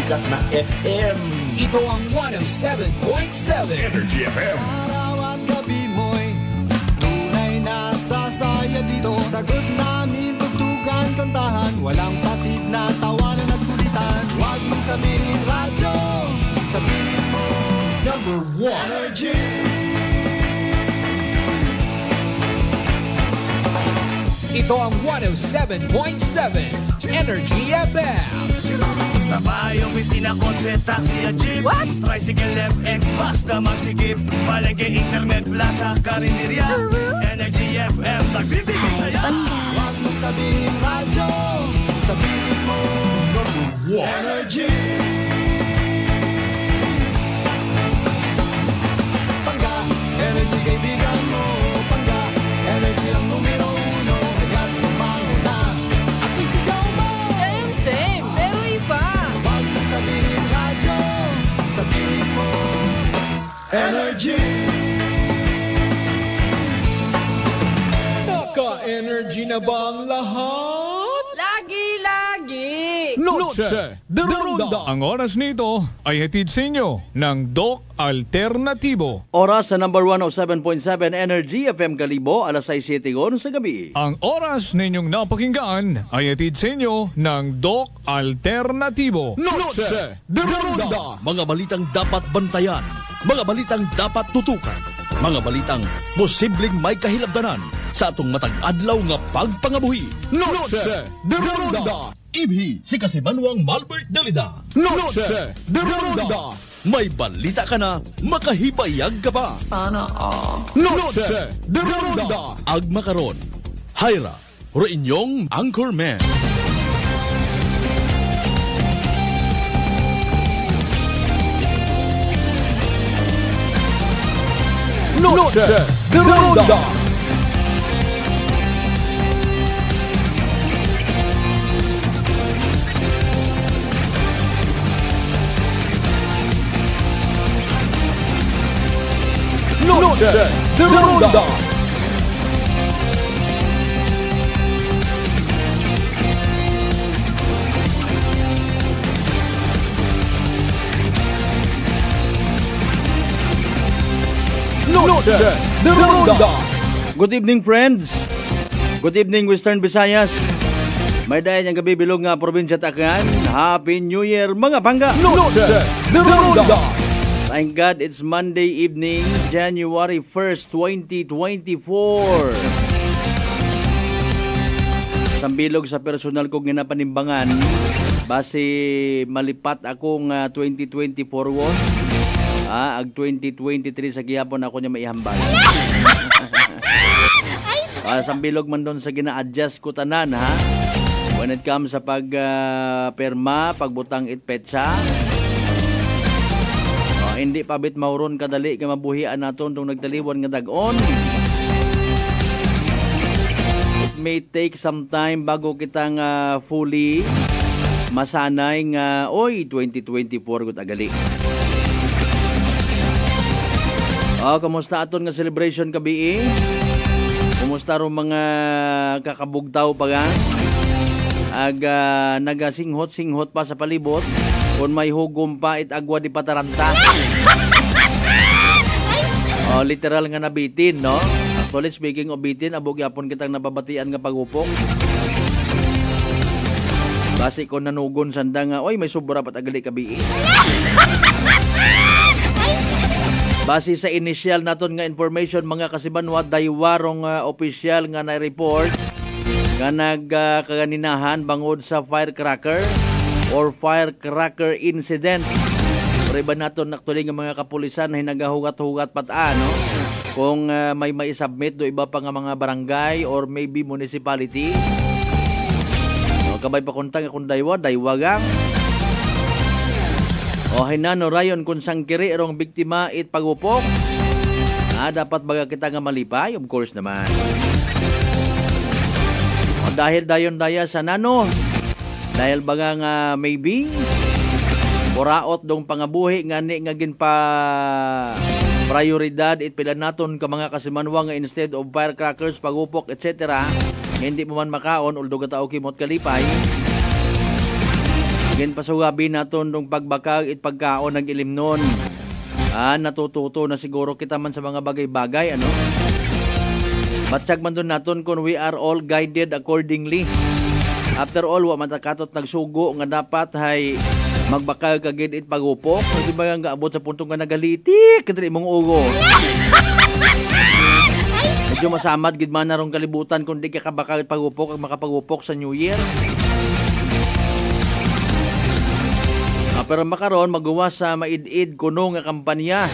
sikat na FM. Ito ang 107.7 Energy FM. Araw at gabi mo'y tunay na sasaya dito. Sagot namin, tugtugan, kantahan, walang patid na tawanan at kulitan. Huwag mong sabihin radyo, sabihin mo Number 1 Energy. Ito ang 107.7 Energy FM. Sa bahay, opisina, kotse, taxi at jeep. What? Tricycle, FX, bus na masikip. Palengke, internet, plaza, karinderya. Energy FM, nagbibigay saya. Huwag mong sabihin radyo, sabihin mo Number 1 Energy. Pangga, energy kaibigan mo. Pangga, energy ang numero uno. Kagat tumango na at isigaw mo. Same, pero iba. Huwag mong sabihin radyo, sabihin mo Energy. Naka-energy na ba ang lahat? Lagi-lagi. Noche de Ronda. Ang oras nito ay hatid sa inyo ng Doc Alternatibo. Oras sa number 107.7 Energy FM Kalibo, alas 6:07 sa gabi. Ang oras ninyong napakinggan ay hatid sa inyo ng Doc Alternatibo. Noche de Ronda. Mga balitang dapat bantayan, mga balitang dapat tutukan, mga balitang posibleng may kahilabdanan sa atong matag adlaw nga pagpangabuhi. Noche de Ronda. Ibhi si Kasibanwang Malbert Dalida. Noche de Ronda. May balita ka na, makahibayag ka pa. Noche de Ronda. Agma karon, Hyra, ro inyong Anchorman. Noche de Ronda. Noche de Ronda. Noche de Ronda. Good evening, friends. Good evening, Western Visayas. May dayan yung gabi bilog nga probinsya Tacna. Happy New Year, mga pangga. Noche de Ronda. Thank God it's Monday evening, January 1st, 2024. Sambilog sa personal kong ginapanimbangan, base malipat akong 2024 won. Ag 2023 sa gihapon ako niya maihambal. Sambilog man doon sa gina-adjust ko tanan, ha? When it comes sa pagperma, pagbutang itpetsa. Hindi pa bit mauron kadali ka mabuhian naton tong nagtaliwan nga dag-on. It may take some time bago kitang fully masanay nga 2024 gud agali. Kamusta aton nga celebration kabi? Kumusta ro mga kakabugtaw pa nga? Nagasinghot-singhot pa sa palibot. Kung may hugom pa, agwa di pataranta. Literal nga nabitin, no? Actually, speaking of bitin, abog yapon kitang nababatian nga pagupong. Basi ko nanugon sanda nga, may sobra pat agali kabi. Base sa initial naton nga information, mga kasibanwa, daywarong opisyal nga na-report nga nagkaganinahan bangod sa firecracker or firecracker incident. Pero iba naton actually nga mga kapulisan na hinagahugat-hugat no? Kung may maisubmit do iba pa nga mga barangay or maybe municipality. Kabay pa kuntang kung daywagang. Hinano rayon kung sangkiri erong biktima it pagupok. Dapat baga kita nga malipay? Of course naman. Dahil dayon daya sa nano. Dahil baga nga maybe Muraot dong pangabuhi nga ni nga gin pa prioridad it pila naton ka mga kasimanwa nga instead of firecrackers, pagupok, etc. Hindi mo man makaon although katao kimot kalipay. Ginpasugabi naton ng pagbakag it pagkaon ng ilimnon. Natututo na siguro kita man sa mga bagay-bagay, ano? Batsag man doon naton kung we are all guided accordingly. After all, wa matakatot nagsugo nga dapat hay magbakag kagid it pagupok. Di ba nga abot sa puntong nga nagalitik kadiri mong ugo. Medyo masamad gid man narong kalibutan kung di ka kabakag pagupok ag makapagupok sa New Year. Pero makaron magawa sa maid-id kuno nga kampanya.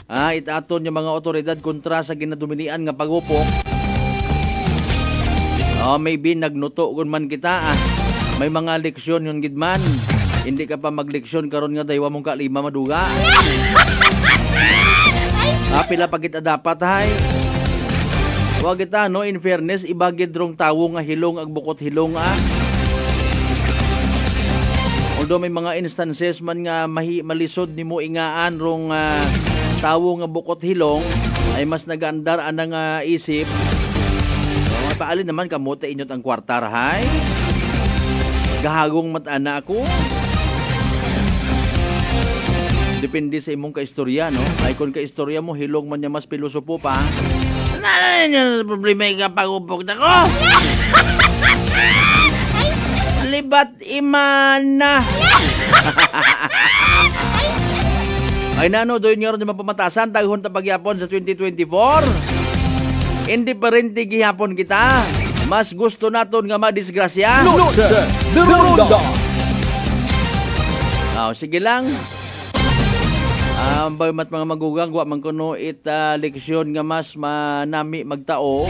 Itaton yung mga otoridad kontra sa ginaduminian nga pagupok. Maybe nagnuto kun man kita. May mga leksyon yun gidman. Hindi ka pa magleksyon karon nga daywa mong kalima maduga. Pila pa kita dapat hay. Wa kita no, in fairness ibagid rong tawo nga hilong ag bukot hilong Although may mga instances man nga malisod nimo ingaan rong tawo nga bukot hilong ay mas nagandar anang isip. Paalin naman kamote inyot ang kwartar hay. Gahagong matana ako. Depende sa imong kaistorya, no? Ay kung kaistorya mo hilong man niya mas pilosopo pa. Ano problema ka pagupok na ko? Libat imana. Ay nano doon nga ron yung mapamatasan taghon ta pagyapon sa 2024. Indiferente gihapon kita. Mas gusto naton nga madisgrasya. Noche de Ronda. Sige lang. Baymat mga magugang wa man kuno leksyon nga mas manami magtao.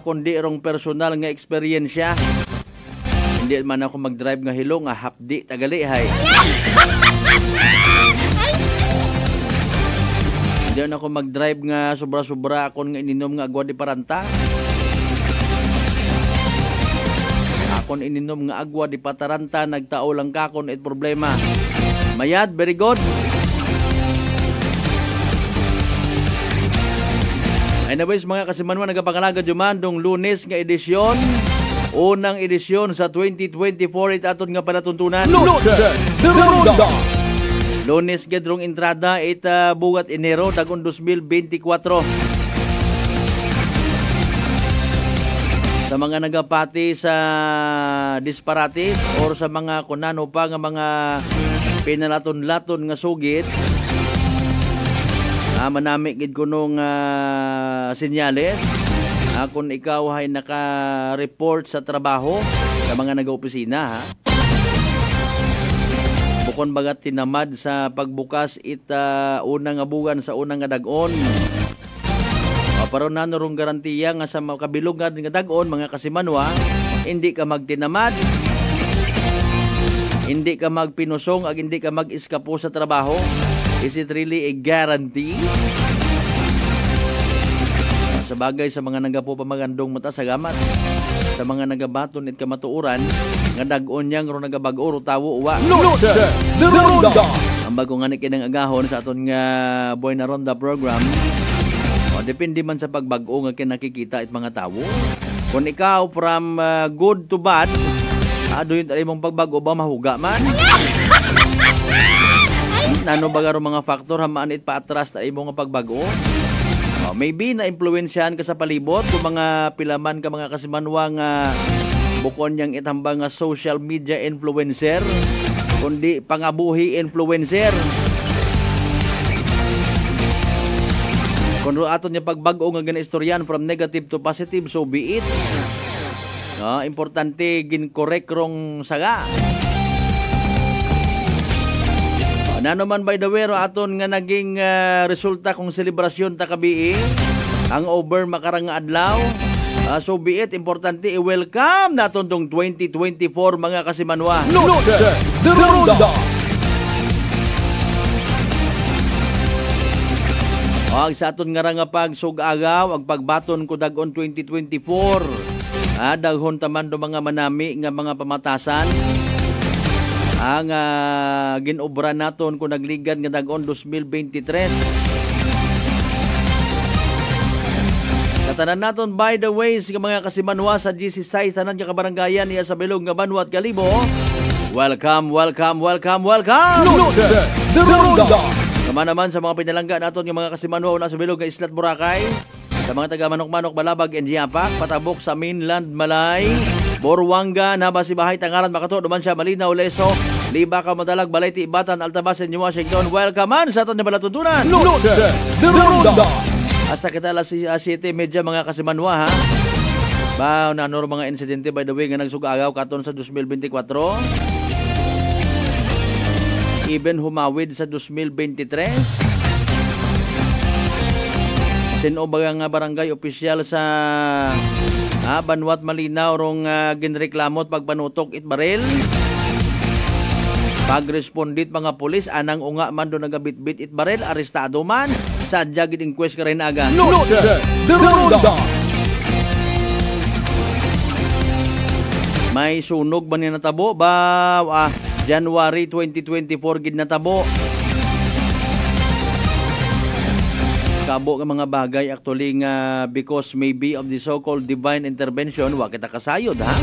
Kundi rong personal nga eksperyensya. Hindi man ako mag-drive nga hilong hapdi tagali hay. Hindi ako mag-drive nga sobra-sobra akon nga ininom nga agwa di paranta. Akon ininom nga agwa di pataranta nagtao lang kakon it problema. Mayad, very good. Anyways, mga kasimanwa, nagapangalaga jumandong Lunes nga edisyon. Unang edisyon sa 2024 itaton nga panatuntunan. Noche de Ronda. Lunes gedrong entrada bugat Enero dagon 2024. Sa mga nagapati sa disparates or sa mga kunano pa nga mga pinalaton-laton nga sugit, manami gid kunong senyales. Kung ikaw ay naka-report sa trabaho sa mga nag-opisina, bukon bagat tinamad sa pagbukas unang abugan sa unang nga dag-on. Pero nanurong garantiya nga sa kabilungan nga dag-on, mga kasimanwa, hindi ka magtinamad, hindi ka magpinusong, ag hindi ka mag-iskapo sa trabaho. Is it really a guarantee? Sa bagay sa mga nagapo pamagandong mata sa gamat, sa mga nagabaton it kamatuuran, nga dag-on yang ro nagabag-o ro tawo uwa. Noche de Ronda. Ang bago nga ni kinang agahon sa aton nga Boy na Ronda program. Depende man sa pagbag-o nga kinakikita it mga tawo. Kung ikaw from good to bad, doon tayo mong pagbago ba mahuga man? Nano ba garo mga faktor hamaan it paatras tayo mong pagbago? Maybe na-influensyahan ka sa palibot kung mga pilaman ka mga kasimanwa nga bukon yang itambang nga social media influencer, kundi pangabuhi influencer. Kung aton niya pagbago nga gana-istoryan from negative to positive, so be it. Importante gin-correct rong saga. Nano man by the way, aton nga naging resulta kung selebrasyon takabii ang over makarang adlaw. So be it, importante i-welcome naton tong 2024 mga kasimanwa. Noche de Ronda. Sa aton nga nga pagsugagaw, ang pagbaton ko dag-on 2024. Daghon taman do mga manami nga mga pamatasan. Ang ginobra naton kung nagligad nga dag-on 2023. Sa Tanan naton by the way sa mga kasimanwa sa GC6 tanan nga kabarangayan niya sa Bilog nga Banwa at Kalibo. Welcome. Northern de Ronda. Kama naman sa mga pinalangga naton nga mga kasimanwa na sa Bilog nga Islat Boracay, sa mga taga Manok-Manok, Balabag, and Jiapak, patabok sa mainland Malay, Borwanga, Nabasibahay, Tangaran, Makato, Dumansya, Malinaw, Leso, Liba, Kamadalag, Balete, Ibatan, Altabasan, New Washington. Welcome man sa aton nga balatuntunan. Northern de Ronda. Hasta kita alas 7:30 mga kasimanwa ha. Ba na mga insidente by the way nga nagsugagaw katon sa 2024. Even humawid sa 2023. Sino ba nga barangay opisyal sa Banwat Malinaw rong ginreklamot pagpanutok it baril? Pagrespondit mga pulis anang unga man do nagabitbit it baril, arestado man. Sadya gid inquest ka rin agad. Northern de Ronda. May sunog ba niya natabo? Ba January 2024 gid natabo. Kabo nga mga bagay actually nga because maybe of the so-called divine intervention wa kita kasayod ha.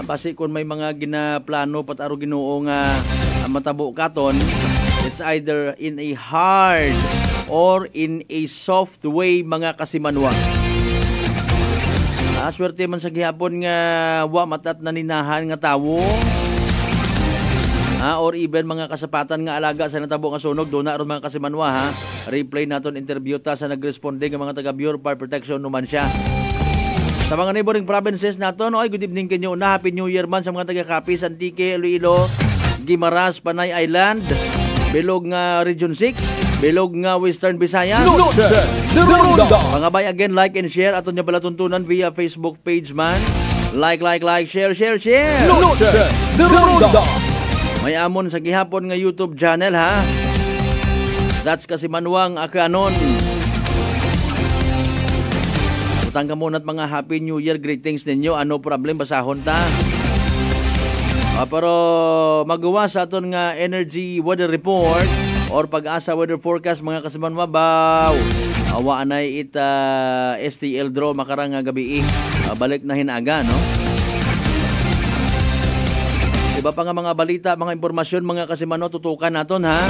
Basi kung may mga ginaplano pat aro Ginoo nga matabo katon, it's either in a hard or in a soft way mga kasimanwa. Swerte man sa gihapon nga wa matat naninahan nga tawo. Or even mga kasapatan nga alaga sa natabo nga sunog do na aron mga kasimanwa ha. Replay naton interview ta sa nagresponde nga mga taga Bureau of Fire Protection numan siya. Sa mga neighboring provinces naton, good evening kanyo na, Happy New Year man sa mga taga Capiz, Antique, Iloilo, Guimaras, Panay Island, Bilog nga Region 6, Bilog nga Western Visayas. Northern de Ronda. Mga bay, again, like and share aton nya balatuntunan via Facebook page man. Like, share. Northern de Ronda. May amon sa gihapon nga YouTube channel ha. That's Kasimanwang Akanon. Utang ka muna at mga Happy New Year greetings ninyo. Ano problem, basahon ta. Pero magawa sa aton nga energy weather report or pag-asa weather forecast mga kasimanwa baw. Awa anay STL draw makarang nga gabi balik na hinaga no. Iba pa nga mga balita, mga impormasyon mga kasimano tutukan naton ha.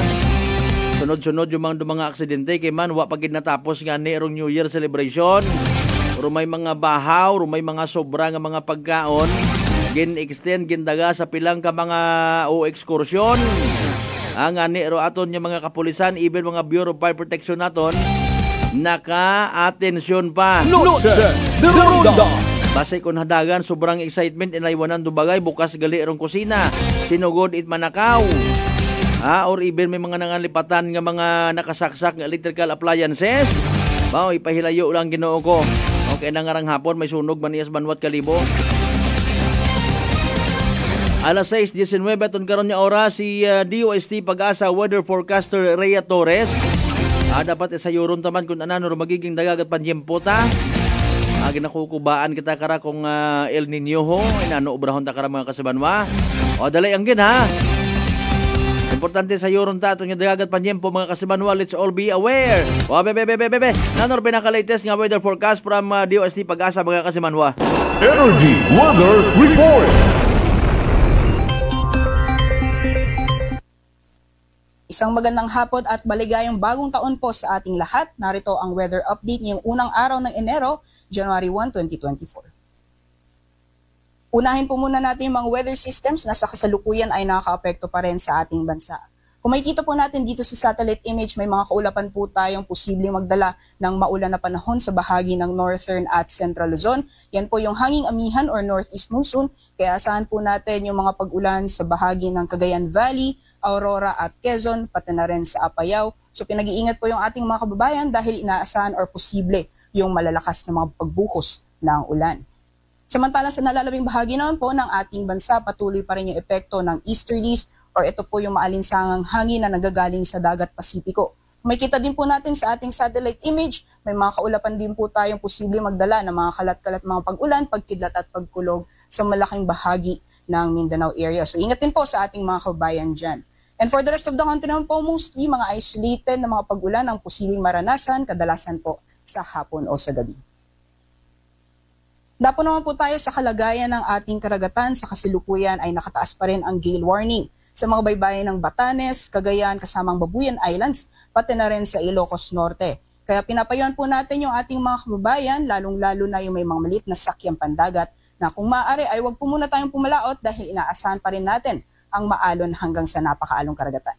Sunod-sunod yung mga aksidente kay man wa pagid natapos nga ni New Year celebration. Rumay mga bahaw, rumay mga sobra nga mga pagkaon, gin-extend, gindaga sa pilang ka mga o ekskursyon. Ang ani ro aton nya mga kapulisan, even mga Bureau of Fire Protection naton, naka-atensyon pa. Northern de Ronda. Base kon hadagan, sobrang excitement, inaywanan dubagay, bukas gali rong kusina, sinugod it manakaw. Or even may mga nangalipatan nga mga nakasaksak nga electrical appliances. Bao, ipahilayo lang Ginoo ko. Okay na ngarang hapon, may sunog maniyas Banwat Kalibo. Alas 6:19 aton karon nga oras si DOST Pag-asa weather forecaster Rhea Torres. Dapat isayuron taman kung anano magiging dagag at panjempo ta. Ginakukubaan kita kara kung El Nino ho, inano obrahon ta kara mga kasibanwa. O dali ang gin ha. Importante sa yoron ta atong dagag at panjempo mga kasibanwa, let's all be aware. O bebe. Nanor pinaka-latest nga weather forecast from DOST Pag-asa mga kasibanwa. Energy Weather Report. Isang magandang hapon at maligayang bagong taon po sa ating lahat. Narito ang weather update ngayong unang araw ng Enero, January 1, 2024. Unahin po muna natin yung mga weather systems na sa kasalukuyan ay nakaka-apekto pa rin sa ating bansa. Kung makikita po natin dito sa satellite image, may mga kaulapan po tayong posibleng magdala ng maulan na panahon sa bahagi ng Northern at Central Luzon. Yan po yung hanging amihan or Northeast Monsoon. Kaya asahan po natin yung mga pag-ulan sa bahagi ng Cagayan Valley, Aurora at Quezon, pati na rin sa Apayao. So pinag-iingat po yung ating mga kababayan dahil inaasahan or posible yung malalakas na mga pagbuhos ng ulan. Samantala sa nalalabing bahagi naman po ng ating bansa, patuloy pa rin yung epekto ng easterlies or ito po yung maalinsangang hangin na nagagaling sa dagat Pasipiko. Makikita din po natin sa ating satellite image, may mga kaulapan din po tayong posible magdala ng mga kalat-kalat mga pag-ulan, pagkidlat at pagkulog sa malaking bahagi ng Mindanao area. So ingat din po sa ating mga kabayan dyan. And for the rest of the country naman po, mostly mga isolated na mga pag-ulan ang posibleng maranasan, kadalasan po sa hapon o sa gabi. Dapo naman po tayo sa kalagayan ng ating karagatan. Sa kasalukuyan ay nakataas pa rin ang gale warning sa mga baybayin ng Batanes, Cagayan, kasamang Babuyan Islands, pati na rin sa Ilocos Norte. Kaya pinapayuhan po natin yung ating mga kababayan, lalong-lalo na yung may mga maliit na sakyang pandagat, na kung maaari ay wag po muna tayong pumalaot dahil inaasahan pa rin natin ang maalon hanggang sa napakaalong karagatan.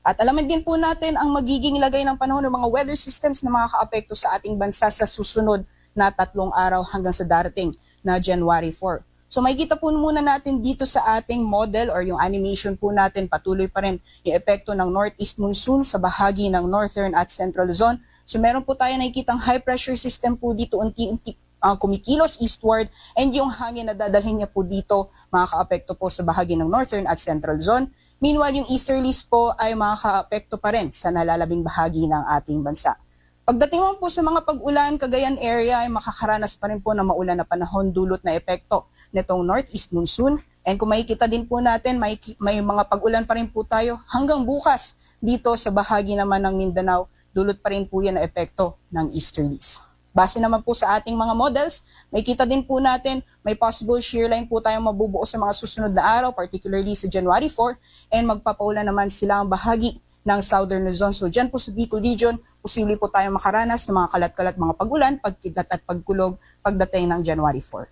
At alamin din po natin ang magiging lagay ng panahon ng mga weather systems na makakaapekto sa ating bansa sa susunod na 3 araw hanggang sa darating na January 4. So makikita po muna natin dito sa ating model or yung animation po natin, patuloy pa rin yung epekto ng northeast monsoon sa bahagi ng northern at central Luzon. So meron po tayo nakikitang high pressure system po dito unti-unti kumikilos eastward, and yung hangin na dadalhin niya po dito makakaapekto po sa bahagi ng northern at central zone. Meanwhile, yung easterlies po ay makakaapekto pa rin sa nalalabing bahagi ng ating bansa. Pagdating mo po sa mga pag-ulan, Cagayan area ay makakaranas pa rin po ng maulan na panahon dulot na epekto nitong northeast monsoon. And kung makikita din po natin, may mga pag-ulan pa rin po tayo hanggang bukas dito sa bahagi naman ng Mindanao, dulot pa rin po yan na epekto ng easterlies. Base naman po sa ating mga models, may kita din po natin may possible shear line po tayong mabubuo sa mga susunod na araw, particularly sa January 4, and magpapaulan naman sila ang bahagi ng Southern Luzon. So dyan po sa Bicol Region, posible po tayong makaranas ng mga kalat-kalat mga pag-ulan, pagkidat at pagkulog pagdating ng January 4.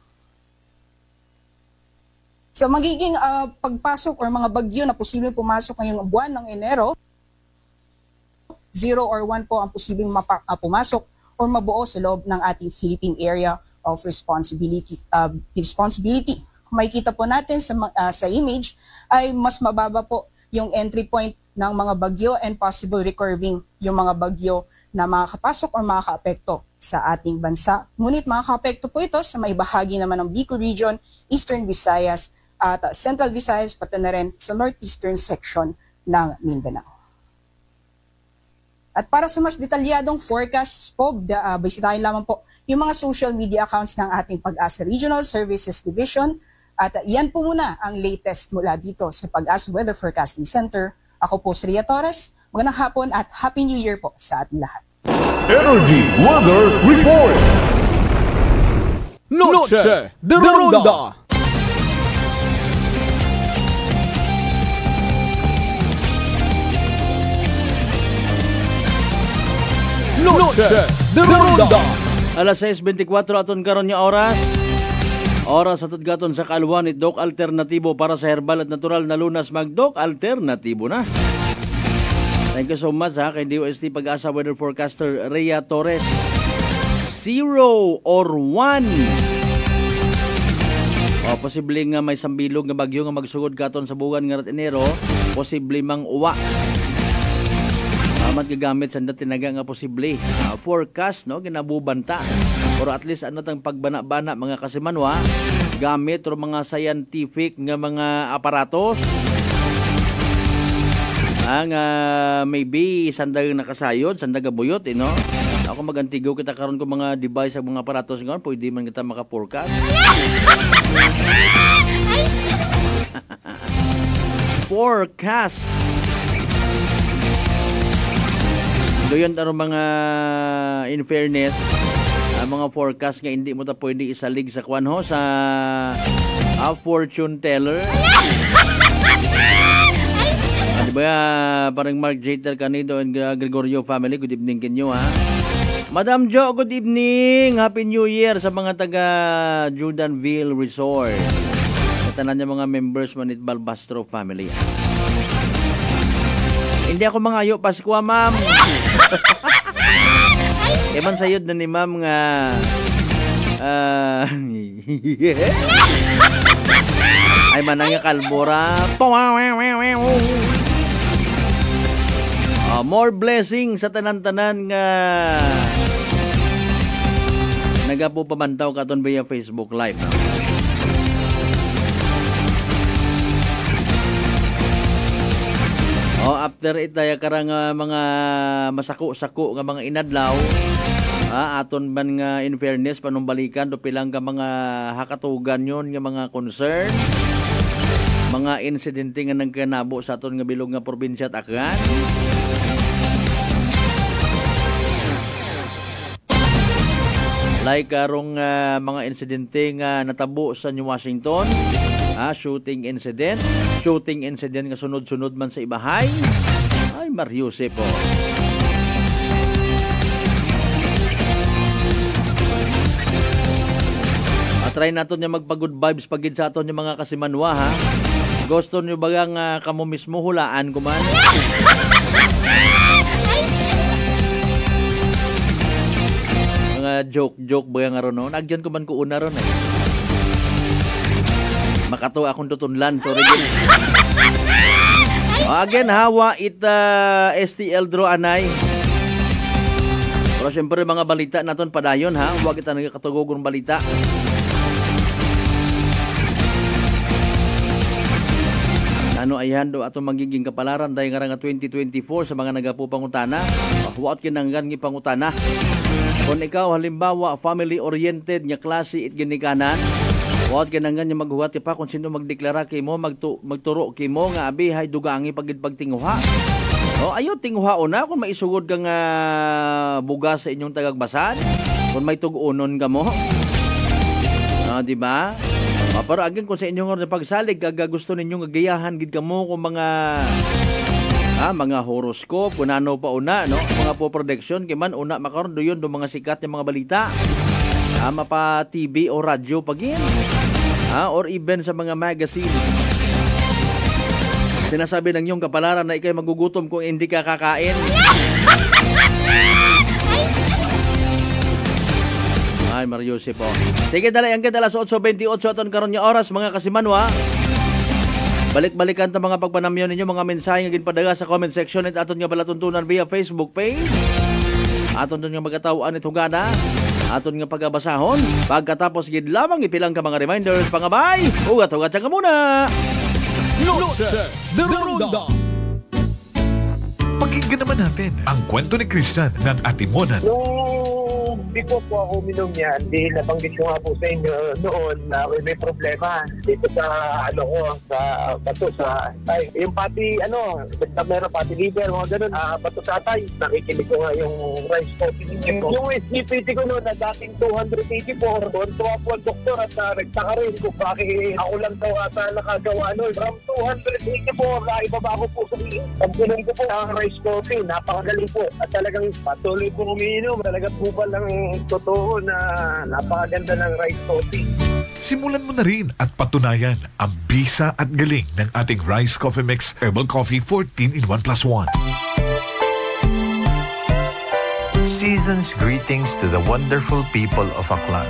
So magiging pagpasok or mga bagyo na posibleng pumasok ngayong buwan ng Enero, 0 or 1 po ang posibleng pumasok or mabuo sa loob ng ating Philippine Area of Responsibility. Kung makikita po natin sa image, ay mas mababa po yung entry point ng mga bagyo and possible recurving yung mga bagyo na makakapasok o makakaapekto sa ating bansa. Ngunit makakaapekto po ito sa may bahagi naman ng Bicol Region, Eastern Visayas at Central Visayas, pati na rin sa northeastern section ng Mindanao. At para sa mas detalyadong forecast po, bisitahin lamang po yung mga social media accounts ng ating Pag-asa Regional Services Division. At yan po muna ang latest mula dito sa Pag-asa Weather Forecasting Center. Ako po si Ria Torres. Magandang hapon at Happy New Year po sa ating lahat. Energy Weather Report. Noche de Ronda. Noche de Ronda. Alas 6:24 aton karon nga oras. Oras atod gaton sa kaalwan ni Doc Alternatibo para sa herbal at natural na lunas, mag-Doc Alternatibo na. Thank you so much kay DOST Pag-asa Weather Forecaster Rhea Torres. 0 or 1. Posible nga may sambilog nga bagyo nga magsugod katon sa buwan nga Enero, posible mang uwa. Amat gagamit sa tinaga nga posible forecast no ginabubanta or at least ano tang pagbana-bana mga kasimanwa gamit or mga scientific nga mga aparatos ang maybe sandag nakasayod, sandag buyot no. Ako magantigo kita karon ko mga device sa mga aparatos ngayon, pwede man kita maka-forecast. Forecast. Doon ang mga in fairness, ang mga forecast nga hindi mo ta pwede isalig sa kwan ho sa fortune teller. Diba parang Mark Jeter Canido and Gregorio family, good evening kanyo ha. Madam Jo, good evening. Happy New Year sa mga taga Jordanville Resort. Sa tanan niya mga members manit Balbastro family. Hindi ako mangayo Pasko, ma'am. Eman sayod na ni ma'am nga ay manang nga kalbura. More blessing sa tanan-tanan nga nagapo pamantaw katon via Facebook Live. After itaya karang mga masako-sako nga mga inadlaw, aton man nga in fairness panumbalikan do pilang ka mga hakatugan yon nga mga concern, mga insidente nga nagkanabo sa aton nga bilog nga probinsya at Aklan. Like karong mga insidente nga natabo sa New Washington, shooting incident nga sunod-sunod man sa ibahay. Ay, Mariuse po. Try nato niya magpa-good vibes pagid sa aton yung mga kasimanwa, ha. Gusto niyo bagang kamo mismo hulaan kuman? Mga joke bagang aron no. Nagyan ko man ko una ron eh. Makato akong tutunlan, sorry din. Again, hawa it STL draw anay. Pero syempre mga balita naton padayon, ha. Huwag kita nagkatugog ng balita. Ano ayan do ato magiging kapalaran dahil nga 2024 sa mga nagapu pangutana. Huwag kinanggan ng pangutana. Kung ikaw halimbawa family-oriented nga klase it ginikanan, huwag kinanggan niya maghuwat pa kung sino magdeklara kay mo, magturo kay mo nga abihay dugangi pagid pagtinguha. O ayo tinguha una kung maisugod kang bugas sa inyong tagagbasan, kung may tugunon ka mo. Di ba? Pero again kung sa inyong pagsalig gusto ninyong agayahan gid kamo kung mga horoscope kung ano pa una no mga po prediction kay man una makaron do yun do mga sikat nga mga balita mapa TV o radyo pagin or even sa mga magazine. Sinasabi ng iyong kapalaran na ikay magugutom kung hindi ka kakain. Ay, Mariose po. Sige, dala, ang alas 8:28 aton karon nga oras, mga kasimanwa. Balik-balikan ta mga pagpanamyon ninyo, mga mensahe nga ginpadaga sa comment section at aton nga balatuntunan via Facebook page. Aton nga magatawan it hugana. Aton nga pagabasahon. Pagkatapos gid lamang ipilang ka mga reminders, pangabay. Ugat-ugat ka muna. Noche de Ronda. Pakinggan naman natin ang kwento ni Christian ng Atimonan. Before po ako uminom yan, di nabanggit ko nga po sa inyo noon na may problema dito sa yung pati basta meron pati liver, mga ganun, bato sa atay. Nakikinig ko nga yung rice coffee ninyo po. Yung SGPT ko noon na dating 284, doon tuwa po ang doktor at nagtaka rin kung bakit ako lang daw ata nakagawa noon. From 284, naibaba ko po sa pagpunan ko po ang rice coffee. Napakagaling po at talagang patuloy po umiinom. Talaga po pa lang totoo na napakaganda ng rice coffee. Simulan mo na rin at patunayan ang bisa at galing ng ating Rice Coffee Mix Herbal Coffee 14 in 1+1. Season's greetings to the wonderful people of Aklan.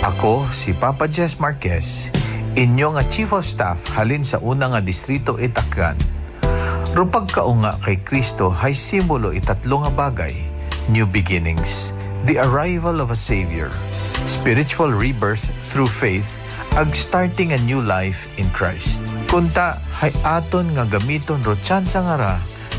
Ako si Papa Jess Marquez, inyong Chief of Staff halin sa unang distrito Itakgan. Rupag kaunga kay Kristo hay simbolo itatlo nga bagay: new beginnings, the arrival of a Savior, spiritual rebirth through faith, ag starting a new life in Christ. Kunta, hay aton nga gamiton ro tsansa nga ra,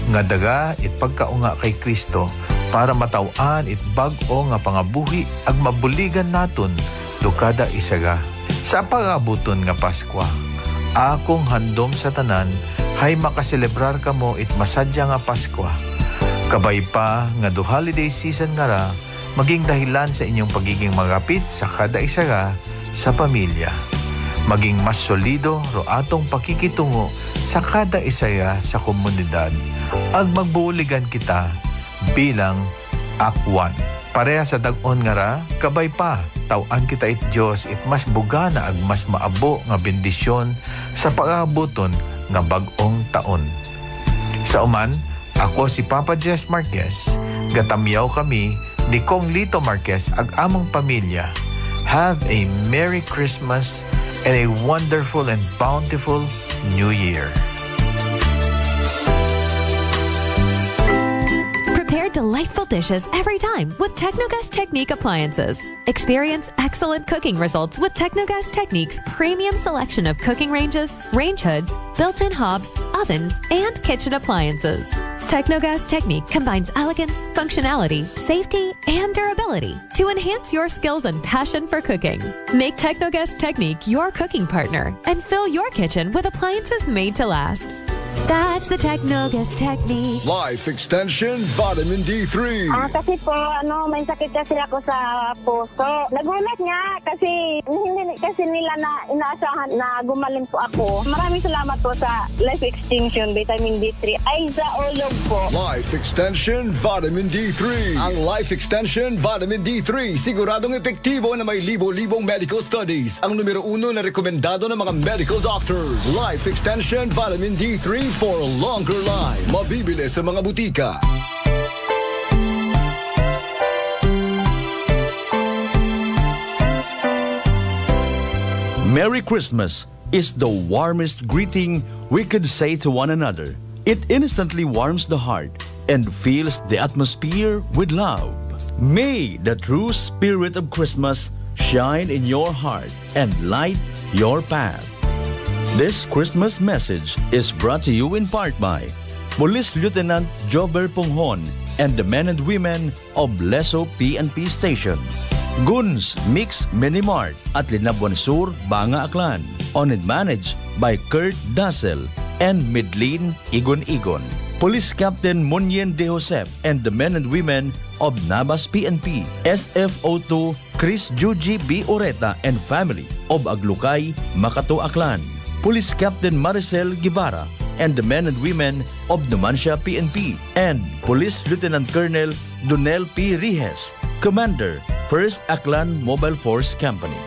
nga daga it pagkaunga kay Kristo, para matawan it bag-o nga pangabuhi, ag mabuligan naton, lukada isaga. Sa pag-abuton nga Paskwa, akong handom sa tanan, hay makaselebrar ka mo it masadya nga Paskwa. Kabay pa nga do holiday season nga ra, maging dahilan sa inyong pagiging magapit sa kada isaga sa pamilya. Maging mas solido ro atong pakikitungo sa kada isaga sa komunidad. Ag magbuuligan kita bilang akwan. Pareha sa dag-on nga ra, kabay pa, tawan kita it Diyos it mas bugana ag mas maabo nga bendisyon sa pag-aabuton nga bag-ong taon. Sa uman, ako si Papa Jess Marquez, gatamyaw kami ni Kong Lito Marquez ag among pamilya. Have a Merry Christmas and a wonderful and bountiful New Year. Prepare delightful dishes every time with Technogas Technique appliances. Experience excellent cooking results with Technogas Technique's premium selection of cooking ranges, range hoods, built-in hobs, ovens, and kitchen appliances. Technogas Technique combines elegance, functionality, safety, and durability to enhance your skills and passion for cooking. Make Technogas Technique your cooking partner and fill your kitchen with appliances made to last. That's the Technogas technique. Life Extension Vitamin D3. Kasi po, may sakit kasi ako sa puso. Nagulat nga kasi hindi kasi nila na inaasahan na gumaling po ako. Maraming salamat po sa Life Extension Vitamin D3. Ay, sa ulog po. Life Extension Vitamin D3. Ang Life Extension Vitamin D3 siguradong epektibo na may libo-libong medical studies. Ang numero 1 na rekomendado ng mga medical doctors. Life Extension Vitamin D3 for a longer life. Mabibili sa mga butika. Merry Christmas is the warmest greeting we could say to one another. It instantly warms the heart and fills the atmosphere with love. May the true spirit of Christmas shine in your heart and light your path. This Christmas message is brought to you in part by Police Lieutenant Jober Ponghon and the men and women of Leso PNP Station, Guns Mix Mini Mart at Linabuan Sur, Banga Aklan, owned and managed by Kurt Dassel and Midlin Igon, Police Captain Munyen De Josep and the men and women of Nabas PNP, SFO2 Chris Juji B. Oreta and family of Aglukay, Makato Aklan, Police Captain Maricel Guevara and the men and women of Numancia PNP, and Police Lieutenant Colonel Donel P. Rijes, Commander, 1st Aklan Mobile Force Company.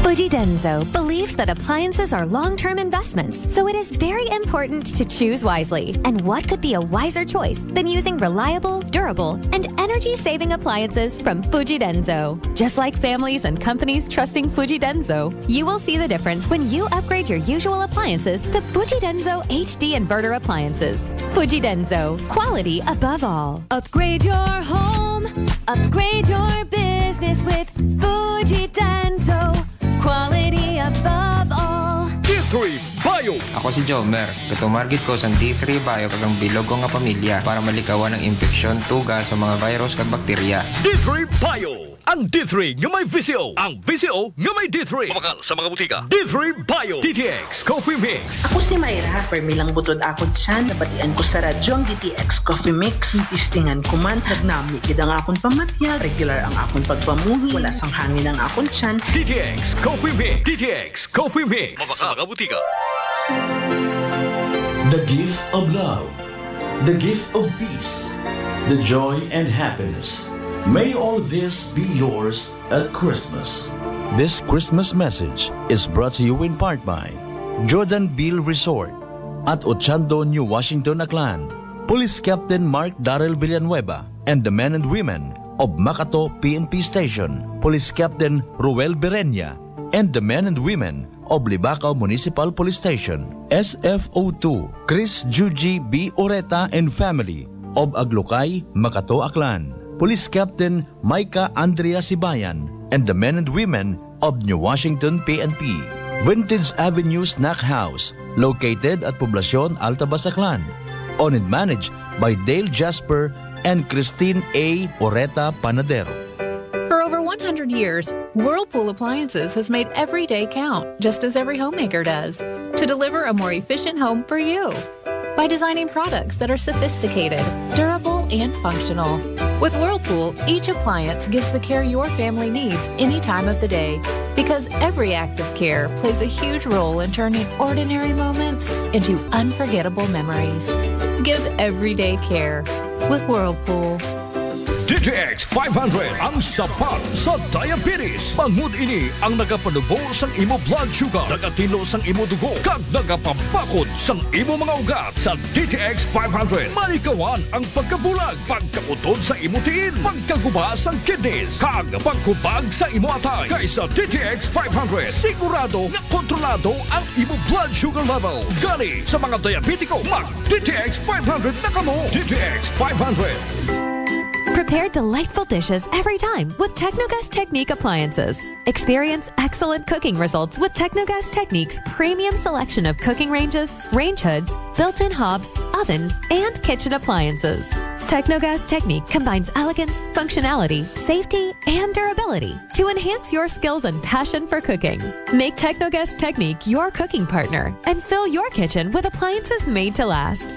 Fuji Denso believes that appliances are long-term investments, so it is very important to choose wisely. And what could be a wiser choice than using reliable, durable, and energy-saving appliances from Fuji Denso? Just like families and companies trusting Fuji Denso, you will see the difference when you upgrade your usual appliances to Fuji Denso HD inverter appliances. Fuji Denso, quality above all. Upgrade your home, upgrade your business with Fuji Denso. Quality above all. D3 Bio. Ako si Jomer. Katumargit ko sa D3 Bio kagang bilog ko nga pamilya para malikawan ng infeksyon, tuga sa mga virus kag bakterya. D3 Bio. Ang D3 nga may VCO. Ang VCO nga may D3. Kumakal sa mga butika. D3 Bio. DTX Coffee Mix. Ako si Mayra. Permilang butod ako dyan. Nabatian ko sa radyo ang DTX Coffee Mix. Tistingan ko man. Nagnami gid ang akong pamatya. Regular ang akong pagpamuhi. Wala sang hangin ang akong tiyan. DTX Coffee Mix. DTX Coffee Mix. Kumakal sa mga butika. The gift of love. The gift of peace. The joy and happiness. May all this be yours at Christmas. This Christmas message is brought to you in part by Jordan Beale Resort at Ochando, New Washington, Aklan, Police Captain Mark Darrell Villanueva and the men and women of Makato PNP Station, Police Captain Ruel Berenya and the men and women of Libacao Municipal Police Station, SFO2 Chris Juji B. Oreta and family of Aglukay, Makato, Aklan, Police Captain Micah Andrea Sibayan and the men and women of New Washington PNP, Vintage Avenue Snack House located at Poblacion Altabas, Aklan, owned and managed by Dale Jasper and Christine A. Oreta Panadero. For over 100 years, Whirlpool Appliances has made every day count, just as every homemaker does, to deliver a more efficient home for you. By designing products that are sophisticated, durable, and functional. With Whirlpool, each appliance gives the care your family needs any time of the day. Because every act of care plays a huge role in turning ordinary moments into unforgettable memories. Give everyday care with Whirlpool. DTX 500 ang sapat sa diabetes. Bangod ini ang nagapanubo sang imo blood sugar, nagatino sang imo dugo, kag nagapabakod sang imo mga ugat. Sa DTX 500, malikawan ang pagkabulag, pagkautod sa imo tiin, pagkaguba sang kidneys, kag pagkubag sa imo atay. Kaysa DTX 500, sigurado nga kontrolado ang imo blood sugar level. Gani sa mga diabetiko, mag DTX 500 na kamo. DTX 500. Prepare delightful dishes every time with Technogas Technique appliances. Experience excellent cooking results with Technogas Technique's premium selection of cooking ranges, range hoods, built-in hobs, ovens, and kitchen appliances. Technogas Technique combines elegance, functionality, safety, and durability to enhance your skills and passion for cooking. Make Technogas Technique your cooking partner and fill your kitchen with appliances made to last.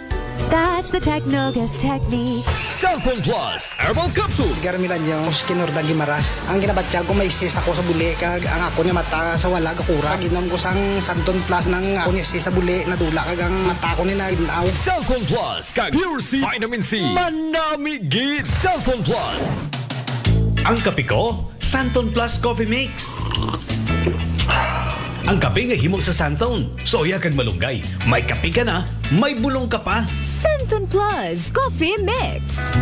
That's the Technogas Technique. Cellphone Plus Herbal Capsule. Garmilan yung Kinordan Gimaras. Ang ginabatya ko may sis ako sa buli kag ang ako niya mata sa wala gakura. Ginom ko sang Santon Plus ng ako niya sis sa buli nadula kag ang mata ko ni na inaw. Cellphone Plus kag Pure C Vitamin C. Manamigit Cellphone Plus. Ang kape ko, Santon Plus Coffee Mix. Ang kape nga himog sa Santon. Soya kag malunggay. May kape ka na, may bulong ka pa. Santon Plus Coffee Mix.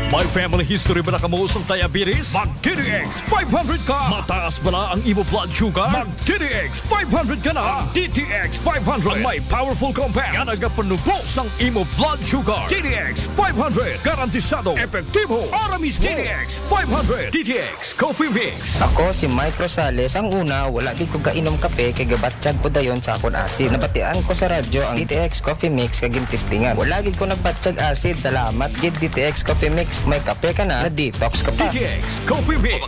May family history ba na kamusong diabetes? Mag-DTX 500 ka! Mataas ba na ang imo blood sugar? Mag-DTX 500 ka na! DTX 500 ang may powerful compounds nga nagapanubos ang imo blood sugar. DTX 500 garantisado, epektibo, aramis mo. DTX 500 DTX Coffee Mix. Ako si Mike Rosales. Ang una, wala di ko kainom kape kay gabatsyag ko dayon sa akon acid. Nabatian ko sa radyo ang DTX Coffee Mix kag gintistingan. Wala gid ko nagbatsyag acid. Salamat gid DTX Coffee Mix. May kape ka na detox ka pa. DTX Coffee Mix.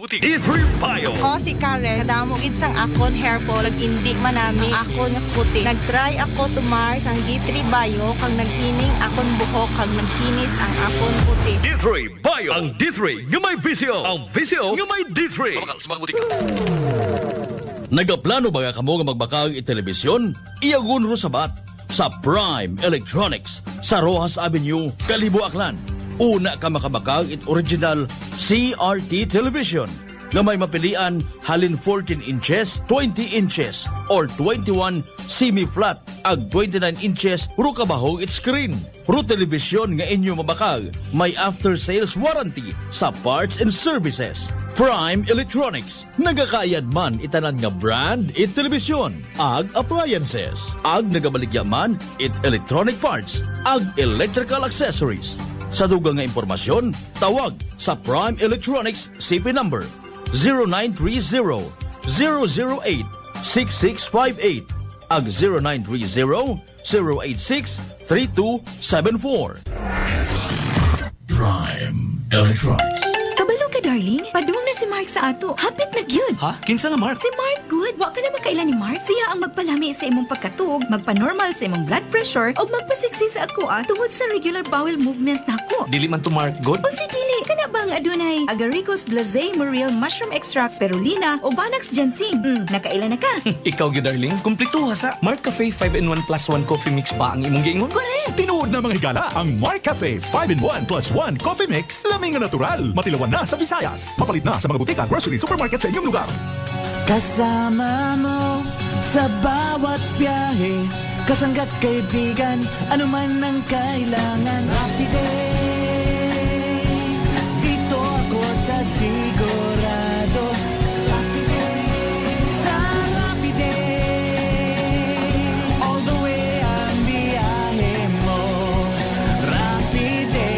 D3 Bio. Ako si Karen. Kadamo gid sang akon hair fall ag indi manami akon nga puti. Nagtry ako tumar sang D3 Bio kag naghining akon buhok kag nagkinis ang akon puti. D3 Bio. Ang D3 nga may visyo. Ang visyo nga may D3. Nagaplano ba ka mo nga magbakag i-telebisyon? Iyagun ro sabat sa Prime Electronics sa Rojas Avenue, Kalibo, Aklan. Una ka makabakag it original CRT television nga may mapilian halin 14 inches, 20 inches, or 21 semi-flat ag 29 inches ro kabahog it screen. Ro television nga inyo mabakag may after-sales warranty sa parts and services. Prime Electronics. Nagakayad man itanan nga brand it television, ag appliances, ag nagabaligya man it electronic parts, ag electrical accessories. Sa dugang nga impormasyon, tawag sa Prime Electronics CP number 0930-008-6658 ag 0930-086-3274. Prime Electronics. Kabalo ka, darling. Padung na si Mark sa ato. Hapit na gyud. Ha? Kinsa nga Mark? Si Mark good. Wa ka na makailan ni Mark. Siya ang magpalami sa imong pagkatug, magpa-normal sa imong blood pressure, o magpasiksi sa ako tungod sa regular bowel movement nako. Dili man to Mark good? O si dili, kana ba nga adunay agaricus blazei muriel mushroom extract, spirulina o Banax ginseng. Nakailan na ka? Ikaw gyud darling, kumpleto ha sa Mark Cafe 5-in-1 plus 1 coffee mix pa ang imong giingon. Correct. Tinuod na mga higala ang Mark Cafe 5-in-1 plus 1 coffee mix. Laming na natural, matilawan na sa Visayas. Mapalit na sa mga butika, grocery, supermarket sa inyong lugar. Kasama mo sa bawat biyahe, kasanggat kaibigan, anuman ang kailangan. Rapide, dito ako sa sigurado. Rapide, sa Rapide, all the way ang biyahe mo. Rapide.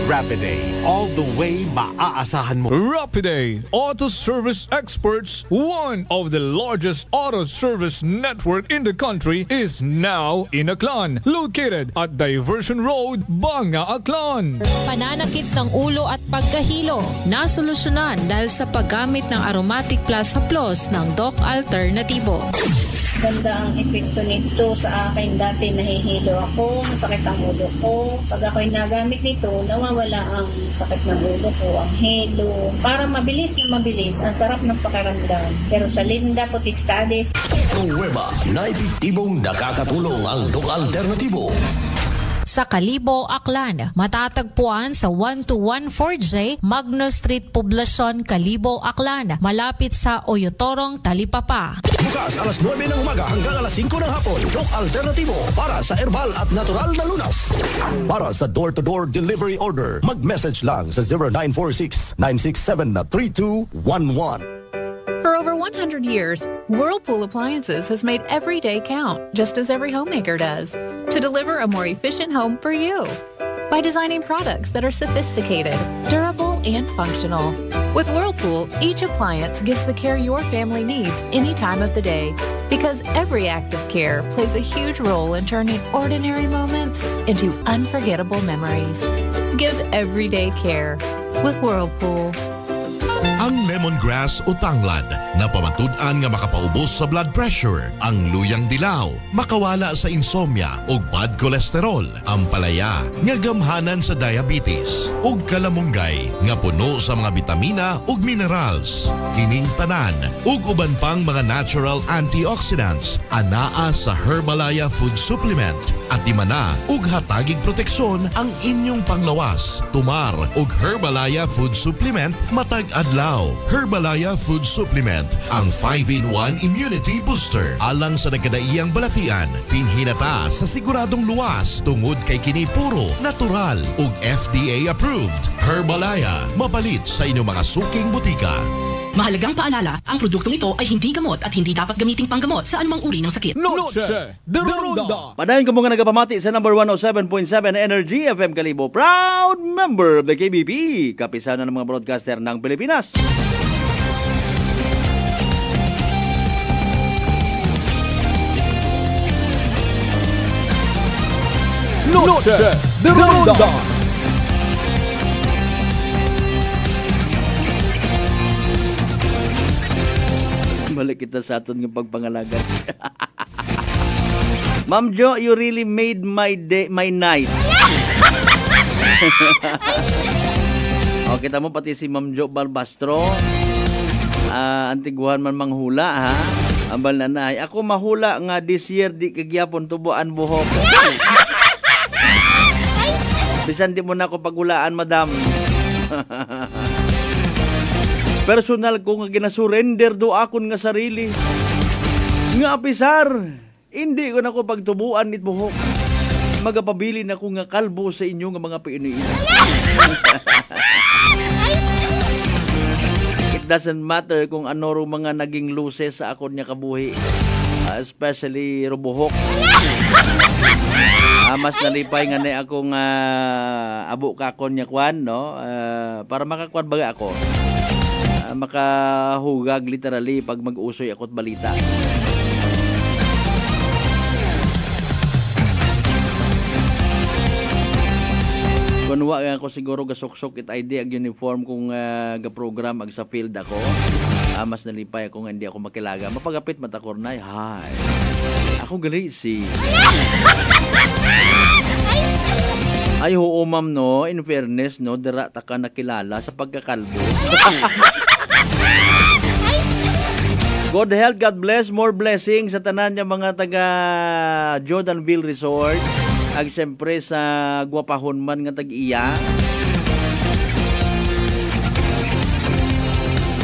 Rapide, all the way maaasahan mo. Rapide Auto Service Experts, one of the largest auto service network in the country, is now in Aklan, located at Diversion Road, Banga, Aklan. Pananakit ng ulo at pagkahilo, nasolusyonan dahil sa paggamit ng Aromatic Plus Haplos ng Doc Alternativo. Ganda ang epekto nito sa akin. Dati nahihilo ako, masakit ang ulo ko. Pag ako'y nagamit nito, nawawala ang sakit ng ulo ko, ang hilo. Para mabilis na mabilis, ang sarap ng pakiramdam. Pero sa Linda Potestades, Nueva na epektibong nakakatulong ang Doc Alternativo. Sa Kalibo, Aklan, matatagpuan sa 1214J Magno Street, Poblacion, Kalibo, Aklan, malapit sa Oyotorong, Talipapa. Bukas alas 9 ng umaga hanggang alas 5 ng hapon, Doc Alternativo para sa herbal at natural na lunas. Para sa door-to-door delivery order, mag-message lang sa 0946-967-3211. For over 100 years, Whirlpool Appliances has made every day count, just as every homemaker does, to deliver a more efficient home for you. by designing products that are sophisticated, durable, and functional. With Whirlpool, each appliance gives the care your family needs any time of the day, because every act of care plays a huge role in turning ordinary moments into unforgettable memories. Give everyday care with Whirlpool. Ang lemongrass o tanglad na pamatud-an nga makapaubos sa blood pressure, ang luyang dilaw, makawala sa insomnia o bad cholesterol, ang palaya nga gamhanan sa diabetes, ug kalamunggay nga puno sa mga bitamina ug minerals. Kining tanan ug uban pang mga natural antioxidants anaa sa Herbalaya Food Supplement at di mana ug hatagig proteksyon ang inyong panglawas. Tumar ug Herbalaya Food Supplement matag adlaw. Herbalaya Food Supplement, ang 5-in-1 immunity booster. Alang sa nagkadaiyang balatian, pinhinata sa siguradong luwas tungod kay kini puro, natural ug FDA approved. Herbalaya, mapalit sa inyong mga suking butika. Mahalagang paalala, ang produktong ito ay hindi gamot at hindi dapat gamiting panggamot sa anumang uri ng sakit. Noche de Ronda. Padayon ko mga nagapamati sa number 107.7 Energy FM Kalibo. Proud member of the KBP, kapisanan ng mga broadcaster ng Pilipinas. Noche de Ronda. Balik kita sa aton ng pagpangalagan. Ma'am Jo, you really made my day, my night. O, kita mo pati si Ma'am Jo Balbastro. Antiguhan man manghula, ha? Ambal nanay. Ako mahula nga this year di kagyapon tubuan buhok. Bisan di mo na ako paghulaan, madam. Personal ko nga ginasurrender do akon nga sarili. Nga apisar, hindi ko na ko pagtubuan nit buhok. Magapabili na ko nga kalbo sa inyo nga mga piiniin. It doesn't matter kung ano ro mga naging luces sa akon nga kabuhi. Especially rubuhok. Mas nalipay nga na akong abo kakon nya kwan, no? Para makakwan baga ako. Makahugag literally pag mag-usoy ako't balita. Kunwa nga ako siguro gasuksok it ID ag uniform kung ga-program ag sa field ako. Mas nalipay ako nga hindi ako makilaga. Mapagapit matakornay. Hi. Ako gali si. Ay oo ma'am no, in fairness no, dira ta ka nakilala sa pagkakalbo. God health, God bless, more blessings sa tanan niya mga taga Jordanville Resort. Ag siyempre sa Guapahon man nga tag-iya.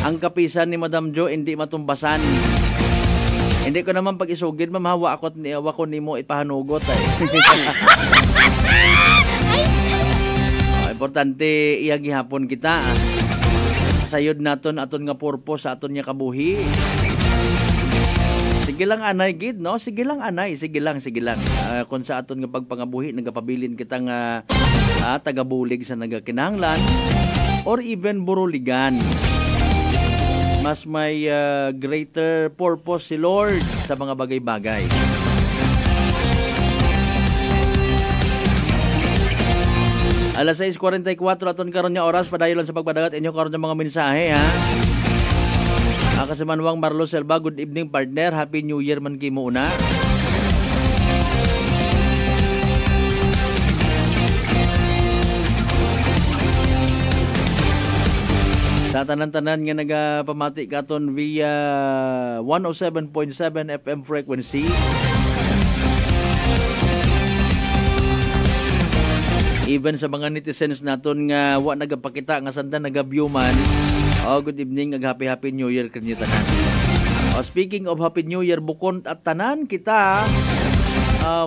Ang kapisan ni Madam Jo hindi matumbasan. Hindi ko naman pag isugid, ma'am, hawa ko nimo ipahanugot ay. Importante iyagi hapon kita. Sayod naton aton nga purpose sa aton nga kabuhi. Sige lang anay gid, no? Sige lang anay, sige lang. Kung sa aton nga pagpangabuhi nagapabilin kita nga tagabulig sa nagakinahanglan or even buruligan. Mas may greater purpose si Lord sa mga bagay-bagay. Alas 6:44 aton karon nga oras padayon sa pagpadagat inyo karon nga mga mensahe, ha. Kasimanwang Marlo Selva, good evening partner. Happy New Year man kimo una. Sa tanan-tanan nga nagapamati katon via 107.7 FM frequency. Even sa mga netizens naton nga wa nagapakita nga sanda nagaview man. Good evening, happy New Year kanyo tanan. Speaking of Happy New Year, bukod at tanan kita,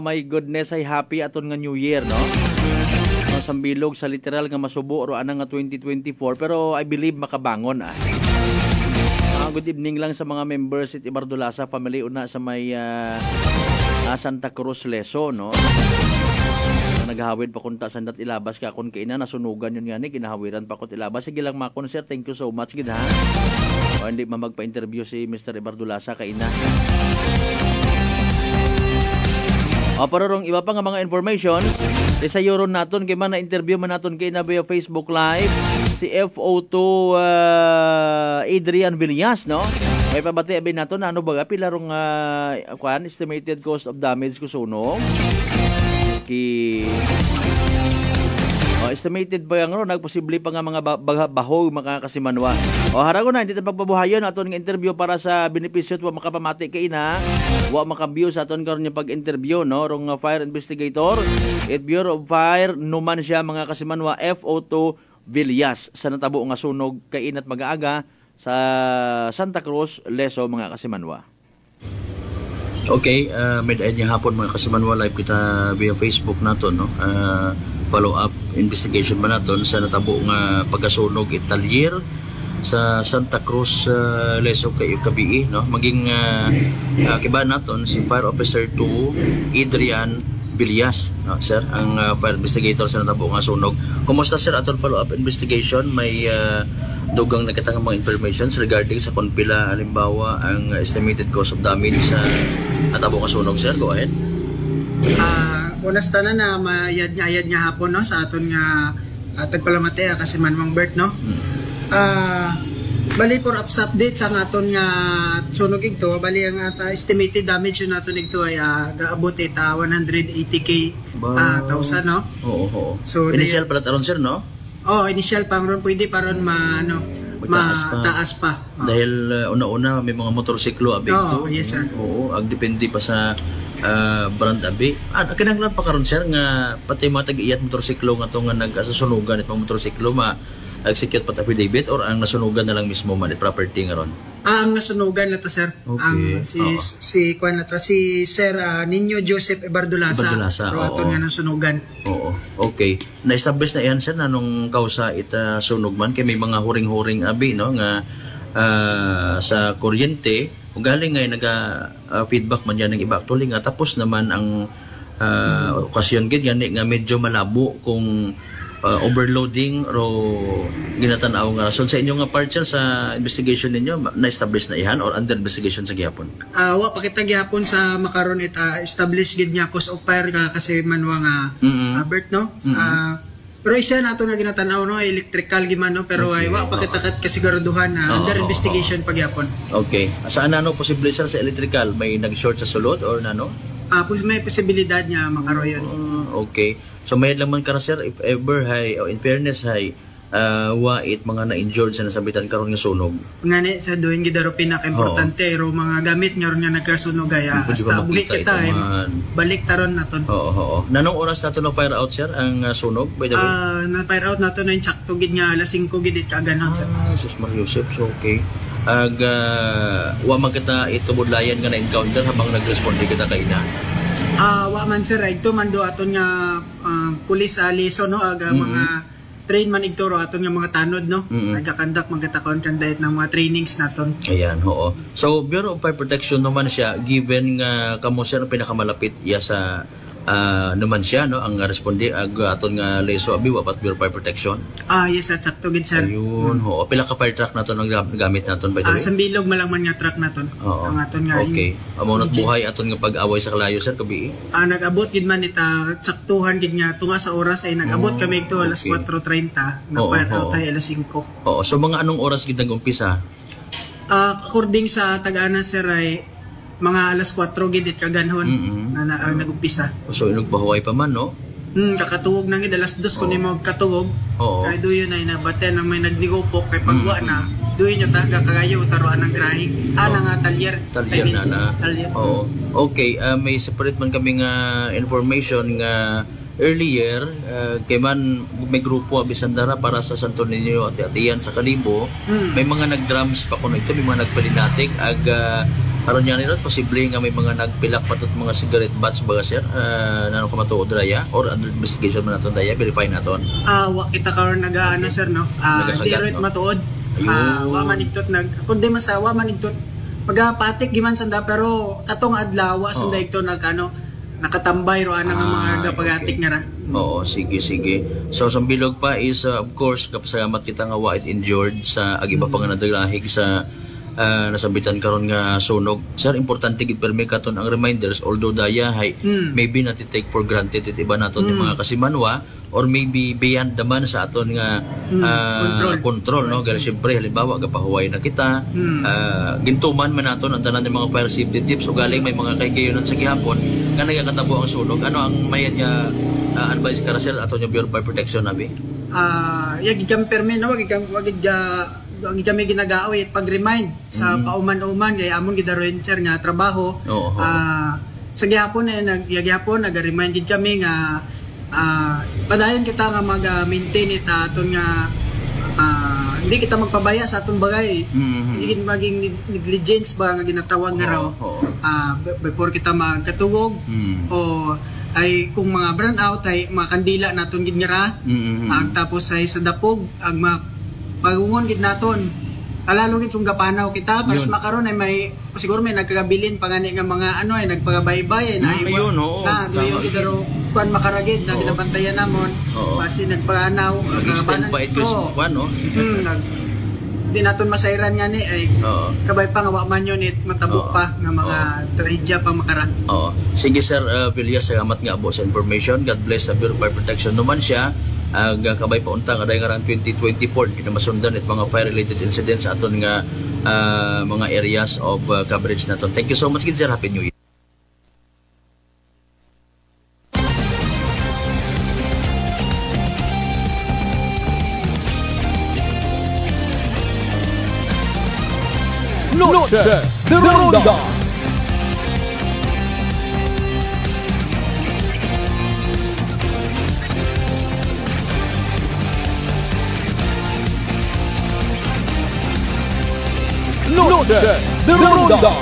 my goodness, ay happy aton nga New Year, no? Sambilog sa literal nga masubo ro anang nga 2024, pero I believe makabangon, good evening lang sa mga members at Ibardulasa family una sa may Santa Cruz Leso, no? naghawid pa kunta sandat ilabas ka kun kaina nasunugan yun gani ginahawiran pa kun ilabas. Sige lang makon sir, thank you so much gid ha. O hindi magpa-interview si Mr. Ibardulasa kaina. O parorong iba pa nga mga information sa yoron naton kay man na interview man naton kay na via Facebook Live si FO2 Adrian Villas, no? May pabati abin nato na ano baga pilarong estimated cost of damage ko sunog estimated ba yang nagposible pa nga mga bahog makakasimanwa. O harago na hindi ta pagpabuhayon aton nga interview para sa benepisyo wa makapamati kay na wa makabyo sa aton karon nga pag-interview, no, rong fire investigator at Bureau of Fire numan siya mga kasimanwa FO2 Villas sa natabo nga sunog kay inat mag-aaga sa Santa Cruz, Leso mga kasimanwa. Okay, may daad niya hapon mga kasimanwa, live kita via Facebook naton, no. Follow up investigation ba naton sa natabo nga pagkasunog Italier sa Santa Cruz, Leso kay Kabii, no. Maging kiba naton si Fire Officer 2 Adrian Villas, no, sir, ang fire investigator sa natabo nga sunog. Kumusta sir aton follow up investigation? May dugang nakita nga mga informations regarding sa kung pila halimbawa ang estimated cost of damage sa natabo nga sunog, sir? Go ahead. Unas tanan na mayad nga hapon, no, sa aton nga tagpalamate kasi manmang Bert, no. Bali for ups update sa aton nga sunog igto, bali ang estimated damage naton igto ay gaabot 180k thousand, no. Oo. So initial pala taron sir, no. Initial pa ron pwede paron mataas pa. Dahil una-una may mga motorsiklo abi ito. Yes sir. Oo, agdepende pa sa brand abi. Kinahanglan pa karon sir nga pati mga tag-iyat motorsiklo nga to nga nagasunugan itong motorsiklo execute pat affidavit or ang nasunugan na lang mismo man property nga ron. Ang nasunugan na ta sir. Okay. Ang si kuan na ta si Sir Nino Joseph Ibardulasa. Pero aton nga nasunugan. Oo. Okay. Na-establish na yan sir na nung kausa ita sunog man kay may mga huring-huring abi, no, nga sa kuryente ug galing nga naga feedback man yan ng iba. Actually nga tapos naman ang okasyon gid gani nga medyo malabo kung overloading ro ginatanaw nga rason sa inyo nga part sa investigation ninyo na-establish na ihan or under investigation sa gihapon? Wa pa kita gihapon sa makaron establish gid niya cause of fire kasi manwa nga Bert, no. Pero isa nato nga ginatanaw, no, electrical giman, no, pero ay wa pa kita kasiguraduhan na under investigation pa gihapon. Okay. Saan ano posible sir sa electrical? May nag-short sa sulod or nano? May posibilidad niya makaroon. Okay. So may lang ka na sir if ever in fairness wait mga na-injured sa nasabitan karon nga sunog. Ngani sa duhin gid aro pinaka-importante ro mga gamit nga ron nga nagkasunog ay hasta buhi kita balik taron naton. Oo. Nanong oras nato na fire out sir ang sunog by the way? Na fire out nato na insakto gid nga alas 5 gid kaganon sir. Jesus Mario Joseph, so okay. Wa man kita itubudlayan nga na-encounter habang nag-respond kita kay ina. Wa man sir, ito man do aton nga pulis Leso, no, mga train man igturo aton nga mga tanod, no. Nagakandak magatakon kandidat ng mga trainings naton. Ayan, oo. So Bureau of Fire Protection naman siya given nga kamo sir pinakamalapit sa naman siya, no, ang responde aton nga Leso abi wapat Bureau of Fire Protection. Yes, at sakto gid sir. Ayun, oo. Pila ka fire truck naton ang gamit naton by the way? Sambilog man lang man nga truck naton. Ang aton nga. Okay. Amo nat buhay aton nga pag-away sa kalayo sir kabi. Nag-abot gid man ita saktuhan gid nga tunga sa oras ay nag-abot kami ito alas 4:30 na fire out ay alas 5. Oo. So mga anong oras gid nag-umpisa? According sa tag-ana sir ay mga alas 4 gid kaganhon na nag-umpisa. So inugbahuway pa man, no? Kakatuwog na gid alas 2 kun imo katuwog. Kay duyon ay nabate na may nagdigupok kay pagwa na duyon yung taga kagayo taruan ng grahing nang talyer na. Oo. Okay, may separate man kami nga information nga earlier kay man may grupo abisandara para sa Santo Niño at Atiyan sa Kalibo. May mga nag-drums pa kuno ito, may mga nagpalinatik aron yan nila posible nga may mga nagpilak patot mga cigarette butts baga sir nanong kamatuod raya or under investigation man naton daya verify naton. Wa kita karon nagaano sir, no. Direct matuod. Wa man igtot kundi masawa man igtot pagapatik giman sanda pero katong adlaw sanda igto nagano nakatambay ro ana nga mga gapagatik nga ra. Oo, sige. So sa bilog pa is of course kapasalamat kita nga wa it injured sa agiba pa nga nadagahig sa nasabitan karon nga sunog. Sir, importante gid permi katon ang reminders although daya hay maybe nati take for granted it iba naton yung mga kasimanwa or maybe beyond naman sa aton nga control no. Gali syempre halimbawa gapahuway na kita gintuman man naton ang tanan ng mga fire safety tips o galing may mga kaygayonon sa gihapon nga nagakatabo ang sunog. Ano ang mayan nga advice ka sir aton yung Bureau of Fire Protection abi? Yagi kami permi no wag kami ginagaawit pag-remind sa pauman-uman kay amon gidaroin sir nga trabaho. Sa gihapon nag-remind gid kami nga padayon kita nga mag-maintain it aton nga hindi kita magpabaya sa aton bagay. Hindi maging negligence ba nga ginatawag nga raw before kita magkatuwog o ay kung mga burn out ay mga kandila naton gid nga ra tapos ay sa dapog ang pagungon gid naton alalo gid kung gapanaw kita para sa makaron ay may siguro may nagkagabilin pangani nga mga ay nagpagabaybay na ayun doyo gid ro kuan makaragid na ginabantayan namon basi nagpanaw extend pa it no di naton masayran nga ni ay kabay pa nga wa man yun matabok pa nga mga trahedya pa makaran. Sige sir Villas, salamat nga po sa information. God bless sa Bureau of Fire Protection naman siya. Kabay pa unta nga dahil nga 2024 kinamasundan at mga fire related incidents sa aton nga mga areas of coverage naton. Thank you so much sir. Happy New Year. Noche de Ronda. Noche de Ronda.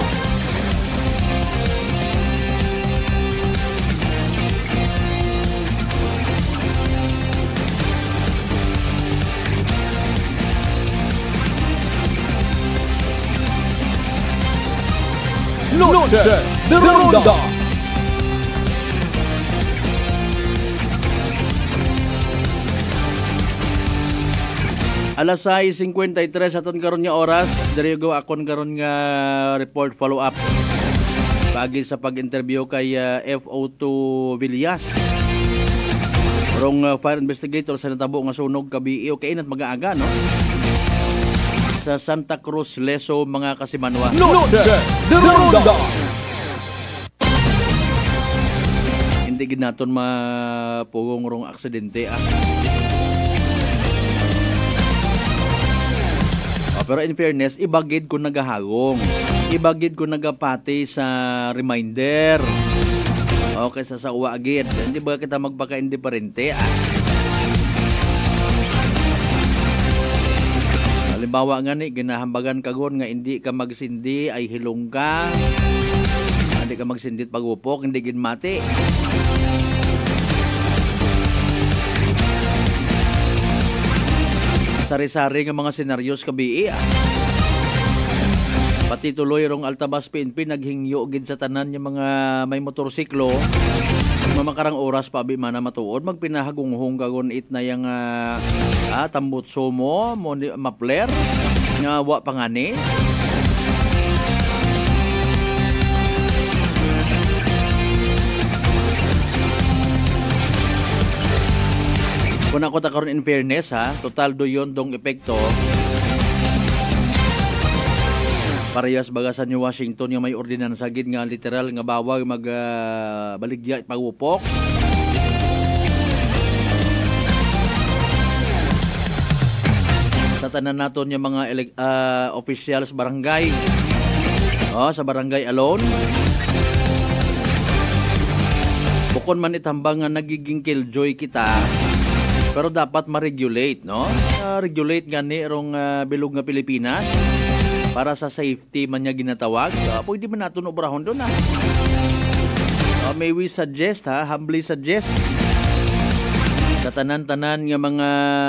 Noche de Ronda. Alas 6:53 aton karon nga oras, diri go akon karon nga report follow up. Pagi sa pag-interview kay FO2 Villas. Rong fire investigator sa natabo nga sunog kabi okay nat mag-aaga no. Sa Santa Cruz, Leso, mga kasimanwa. Noche de Ronda. Hindi gid naton mapugong rong aksidente pero in fairness, ibagid ko nagahagong. Ibagid ko nagapati sa reminder. Okay, sa uwa agad. Hindi ba kita magpaka-indiferente Halimbawa nga ni, ginahambagan kagon nga hindi ka magsindi ay hilong ka. Hindi ka magsindit pagupok, hindi ginmati. Sari-sari nga mga senaryos kabii. Pati tuloy rong Altabas PNP naghingyo gid sa tanan yung mga may motorsiklo. Mamakarang oras pa abi man matuod magpinahagunghong gagon it na yang tambutso mo mapler nga wa pangani. Kung ako ta karon in fairness total do yon dong epekto. Parehas bagasan ni Washington yung may ordinansa gid nga literal nga bawal baligya pagupok. Sa tanan naton yung mga officials barangay. Sa barangay alone. Bukod man itambang nga nagiging killjoy kita. Pero dapat ma-regulate, no? Regulate nga ni rong bilog nga Pilipinas para sa safety man niya ginatawag. Pwede man natin obrahon doon, may we suggest, humbly suggest sa tanan-tanan nga mga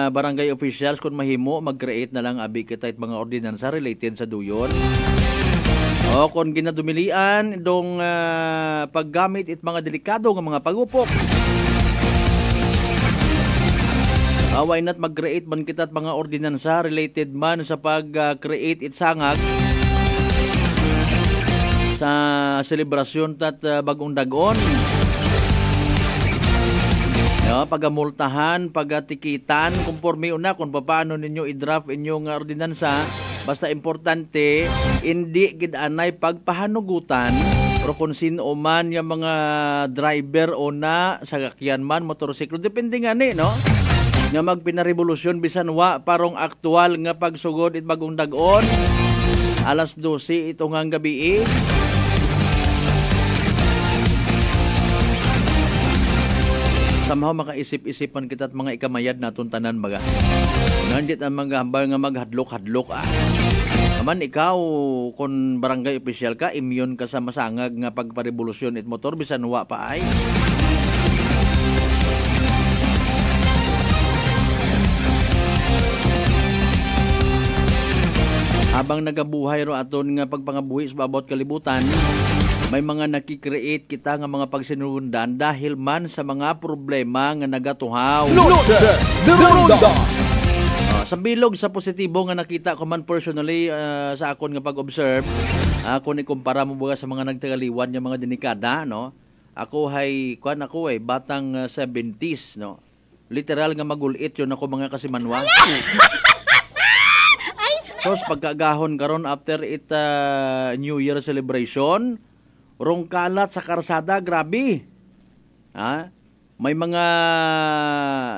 barangay officials kung mahimo, mag-create na lang abi kita mga ordinansa related sa duyon. O kung ginadumilian dong paggamit it mga delikado nga mga pagupok. Why not mag-create man kita at mga ordinansa related man sa pag-create it sangag sa selebrasyon tat bagong dagon. Pagamultahan, pagatikitan, kumporme una kung paano ninyo i-draft inyong ordinansa. Basta importante, hindi gidanay pagpahanugutan pero kung sino man yung mga driver o na sakyan man, motorsiklo, depende nga ni, no? Nga magpinarevolusyon bisan wa parong aktual nga pagsugod it bagong dagon. Alas 12 itong ang gabi somehow makaisip-isipan kita at mga ikamayad naton tanan baga. Nandit ang mga hambal nga maghadlok-hadlok Naman ikaw, kung barangay official ka, immune ka sa masangag nga pagparevolusyon it motor, bisan wa pa ay. Habang nagabuhay ro aton nga pagpangabuhi sa babot kalibutan, may mga nakikreate kita nga mga pagsinundan dahil man sa mga problema nga nagatuhaw. Sa bilog sa positibo nga nakita ko man personally sa akon nga pag-observe, kung ikumpara mo ba sa mga nagtagaliwan nga mga denikada, no? Ako hay batang 70s, no? Literal nga magulit yun ako mga kasimanwa. So, pagkagahon karon after it New Year celebration, rong kalat sa karsada, grabe. May mga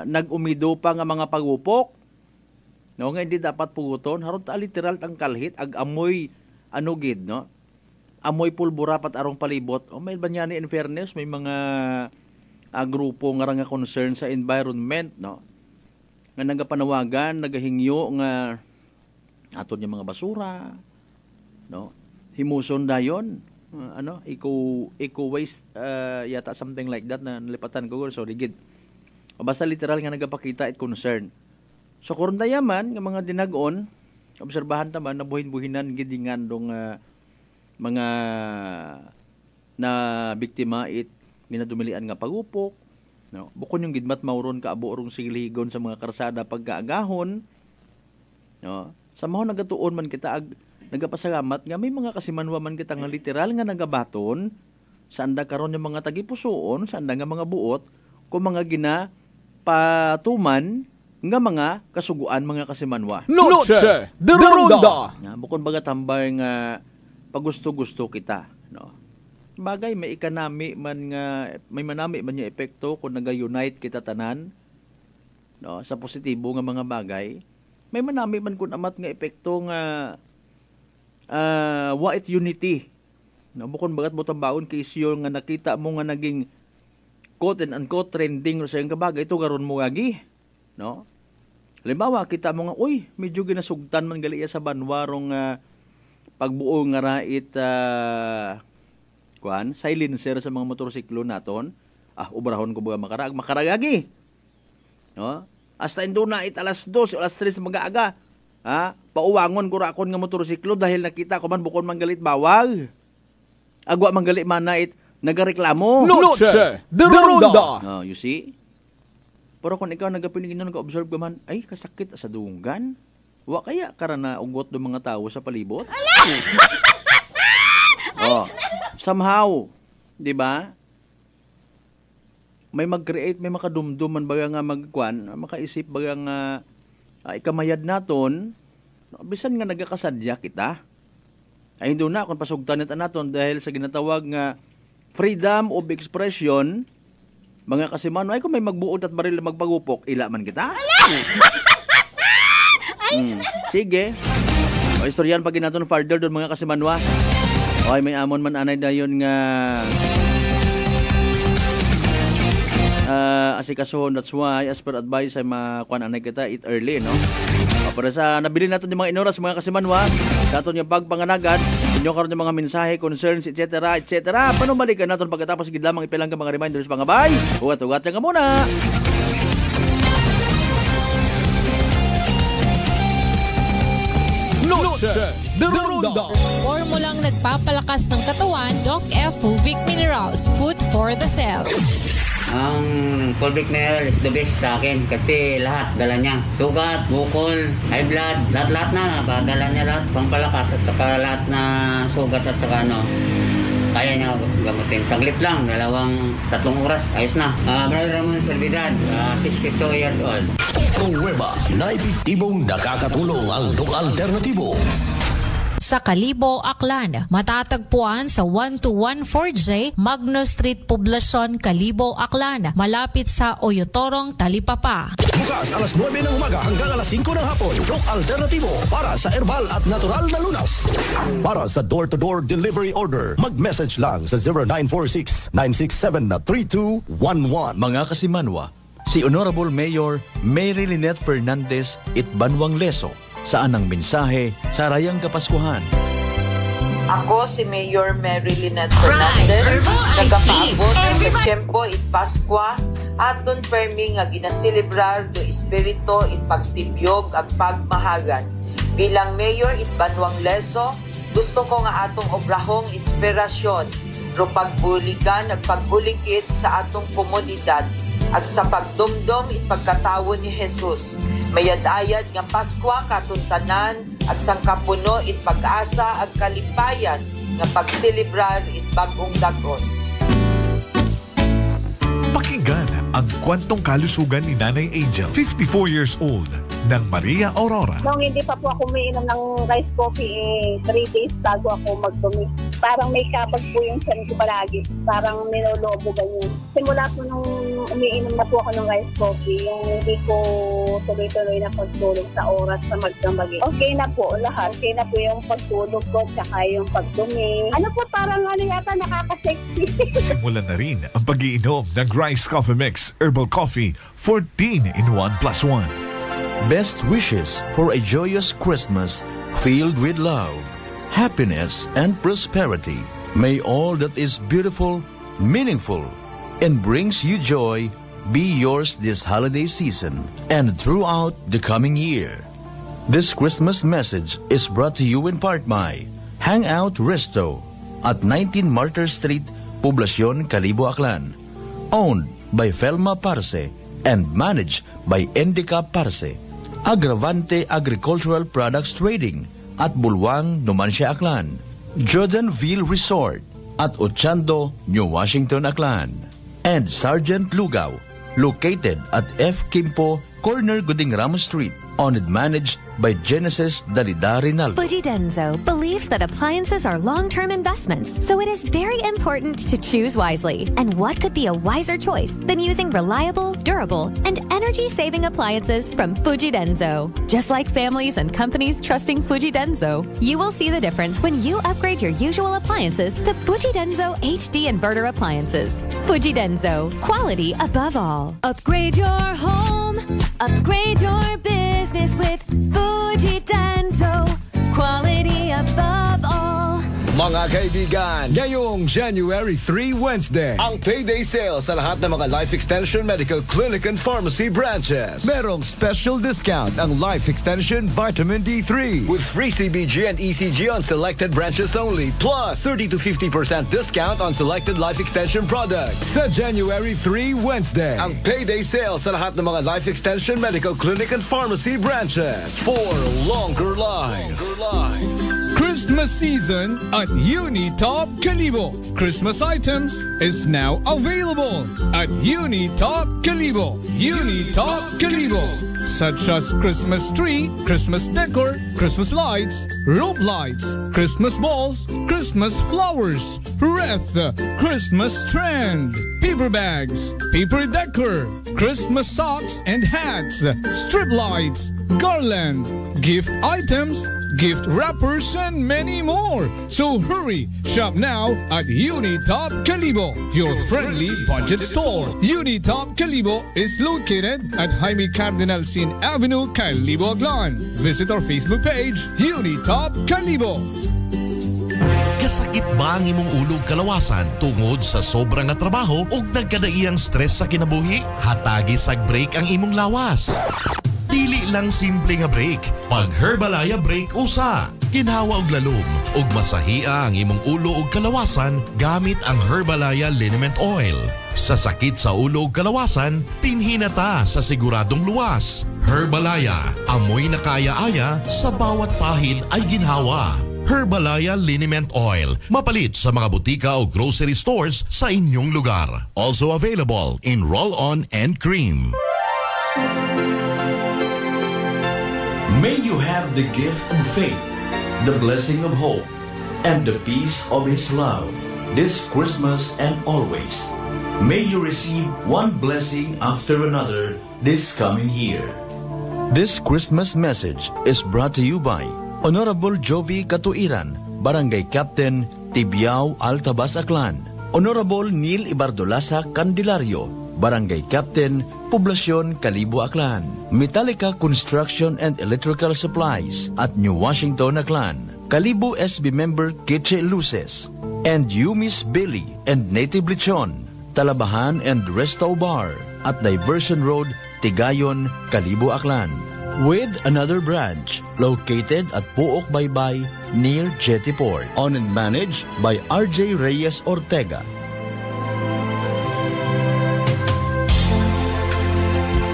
nag-umido pa nga mga pagupok. No, nga hindi dapat puguton. Haron ta literal tang kalhit ag amoy gid, no? Amoy pulbura pat arong palibot. May banyani in fairness, may mga grupo nga nga concern sa environment, no? Nga nagapanawagan, nagahingyo nga aton yung mga basura, no? Himuson dayon. Eco waste yata something like that na nalipatan ko, so rigid. O basta literal nga nagapakita at concern. So kung dayaman nga mga dinagon, obserbahan taman na buhin-buhinan gidingan dong mga na biktima it ginadumilian nga pagupok, no? Bukon yung gidmat mauron ka abo orong sigligon sa mga karsada pagkaagahon, no? Samaho nagatuon man kita nagapasalamat nga may mga kasimanwa man kita nga literal nga nagabaton sa anda karon yung mga tagipusoon, sa anda nga mga buot kung mga ginapatuman nga mga kasuguan mga kasimanwa. Noche de Ronda. Bukod baga tambay nga pagusto-gusto kita, no? Bagay may ikanami man nga may manami man yung epekto kung naga-unite kita tanan, no, sa positibo nga mga bagay. May manami man kun amat nga epekto nga wait unity. No, bukod bagat mo tambaon kay isyo nga nakita mo nga naging quote and unquote trending sa iyang kabagay ito garon mo gagi, no? Halimbawa, kita mo nga, medyo ginasugtan man gali sa banwarong pagbuo nga rait silencer sa mga motorsiklo naton. Ubrahon ko ba makaragagi. No? Hasta indo na alas 2 o alas 3 mag-aaga. Pauwangon ko rakon nga motorsiklo dahil nakita ko man bukod man galit bawal. Agwa man galit man na nagareklamo. Noche de Ronda. You see? Pero kung ikaw nagapinigin na nag-observe ka man, ay, kasakit sa dunggan. Wa kaya karana ugot ng mga tao sa palibot? Somehow, di ba? May mag-create, may makadumduman baga nga makaisip baga nga ikamayad naton, bisan nga nagakasadya kita. Ay, hindi na, kung pasugtan naton dahil sa ginatawag nga freedom of expression, mga kasimano, ay kung may magbuod at baril magpagupok, ila man kita. Sige. O istoryan pag naton further doon mga kasimanwa. O may amon man anay dayon nga asikasuhon. That's why as per advice ay makuan anay kita eat early, no? O para sa nabili natin yung mga inoras mga kasimanwa, sa aton yung pagpanganagan, inyo karon yung mga mensahe, concerns, etc. Panumalikan natin pagkatapos gid lamang ipilang ka mga reminders mga bay. Ugat-ugat nga muna. The Ronda. Formulang nagpapalakas ng katawan, Doc F. Fulvic Minerals, food for the cell. Ang Fulvic Mineral is the best sa akin kasi lahat dala niya. Sugat, bukol, high blood, lahat na dala niya lahat. Pampalakas at saka lahat na sugat at saka kaya niya gamutin. Saglit lang, 2-3 oras, ayos na. Brother Ramon Servidad, 62 years old. Nueva na epektibong nakakatulong ang Doc Alternativo. Sa Kalibo, Aklan, matatagpuan sa 1214J Magno Street, Poblacion, Kalibo, Aklan, malapit sa Oyotorong, Talipapa. Bukas alas 9 ng umaga hanggang alas 5 ng hapon. Doc Alternativo para sa herbal at natural na lunas. Para sa door-to-door delivery order, mag-message lang sa 0946-967-3211. Mga kasimanwa, si Honorable Mayor Mary Lynette Fernandez Itbanwang Leso saan ang mensahe sa Rayang Kapaskuhan. Ako si Mayor Mary Lynette Fernandez, nagapaabot sa Tiempo it Pascua, aton permi nga ginaselebrar do espiritu it pagtibyog at pagmahagan. Bilang Mayor it Banwang Leso, gusto ko nga atong obrahong inspirasyon ro pagbulikan at pagbulikit sa atong komunidad ag sa pagdumdom it pagkatawo ni Jesus. Mayad-ayad nga Paskwa katuntanan ag sang kapuno it pag-asa ag kalipayan nga pagselebrar it bagong dagon. Pakinggan ang kwentong kalusugan ni Nanay Angel, 54 years old, ng Maria Aurora. Nung hindi pa po ako umiinom ng rice coffee, 3 days bago ako magdumi. Parang may kapag po yung tiyan ko palagi. Parang ninolobo ganyan. Simula po nung umiinom na po ako ng rice coffee, yung hindi ko tuloy-tuloy na pagtulog sa oras sa magdamagi. Okay na po lahat. Okay na po yung pagtulog ko, tsaka yung pagdumi. Ano po, parang yata nakaka-sexy. Simulan na rin ang pag-iinom ng Rice Coffee Mix Herbal Coffee 14 in 1+1. Best wishes for a joyous Christmas filled with love, happiness, and prosperity. May all that is beautiful, meaningful, and brings you joy be yours this holiday season and throughout the coming year. This Christmas message is brought to you in part by Hangout Resto at 19 Martyr Street, Poblacion, Kalibo, Aklan. Owned by Felma Parse and managed by Indica Parse. Agravante Agricultural Products Trading at Bulwang, Numancia, Aklan. Jordanville Resort at Ochando, New Washington, Aklan. And Sergeant Lugaw, located at F. Kimpo, corner Guding Ramos Street, owned and managed by Genesis Dalida Rinaldo. Fuji Denso believes that appliances are long-term investments, so it is very important to choose wisely. And what could be a wiser choice than using reliable, durable, and energy-saving appliances from Fuji Denso? Just like families and companies trusting Fuji Denso, you will see the difference when you upgrade your usual appliances to Fuji Denso HD Inverter appliances. Fuji Denso, quality above all. Upgrade your home, upgrade your business with Fuji Denso, quality above all. Mga kaibigan, ngayong January 3 Wednesday, ang payday sale sa lahat ng mga Life Extension Medical Clinic and Pharmacy branches. Merong special discount ang Life Extension Vitamin D3 with free CBG and ECG on selected branches only, plus 30 to 50% discount on selected Life Extension products. Sa January 3 Wednesday, ang payday sale sa lahat ng mga Life Extension Medical Clinic and Pharmacy branches for longer life. Christmas season at Unitop Kalibo. Christmas items is now available at Unitop Kalibo. Unitop Kalibo. Such as Christmas tree, Christmas decor, Christmas lights, rope lights, Christmas balls, Christmas flowers, wreath, Christmas trend, paper bags, paper decor, Christmas socks and hats, strip lights, garland, gift items, gift wrappers, and many more. So hurry, shop now at Unitop Kalibo, your friendly budget store. Unitop Kalibo is located at Jaime Cardinal Sin Avenue, Kalibo, Aklan. Visit our Facebook page, Unitop Kalibo. Kasakit ba ang imong ulog kalawasan tungod sa sobrang nga trabaho o nagkadaiyang stress sa kinabuhi? Hatagi sag break ang imong lawas. Dili lang simple nga break. Pag Herbalaya Break usa. ginhawa og lalom ug masahia ang imong ulo ug kalawasan gamit ang Herbalaya Liniment Oil. Sa sakit sa ulo ug kalawasan, tinhinata sa siguradong luwas. Herbalaya, amoy na kaya-aya sa bawat pahid ay ginhawa. Herbalaya Liniment Oil, mapalit sa mga butika o grocery stores sa inyong lugar. Also available in roll-on and cream. May you have the gift of faith, the blessing of hope, and the peace of His love this Christmas and always. May you receive one blessing after another this coming year. This Christmas message is brought to you by Honorable Jovi Katuiran, Barangay Captain, Tibiao, Altabas, Aklan. Honorable Neil Ibardolasa Candelario, Barangay Captain, Poblasyon, Kalibo, Aklan. Metallica Construction and Electrical Supplies at New Washington, Aklan. Kalibo SB member Kitche Luces. And Yumis Billy and Native Lechon, Talabahan and Resto Bar at Diversion Road, Tigayon, Kalibo, Aklan. With another branch located at Puok Baybay near Jetty Port. Owned and managed by RJ Reyes Ortega.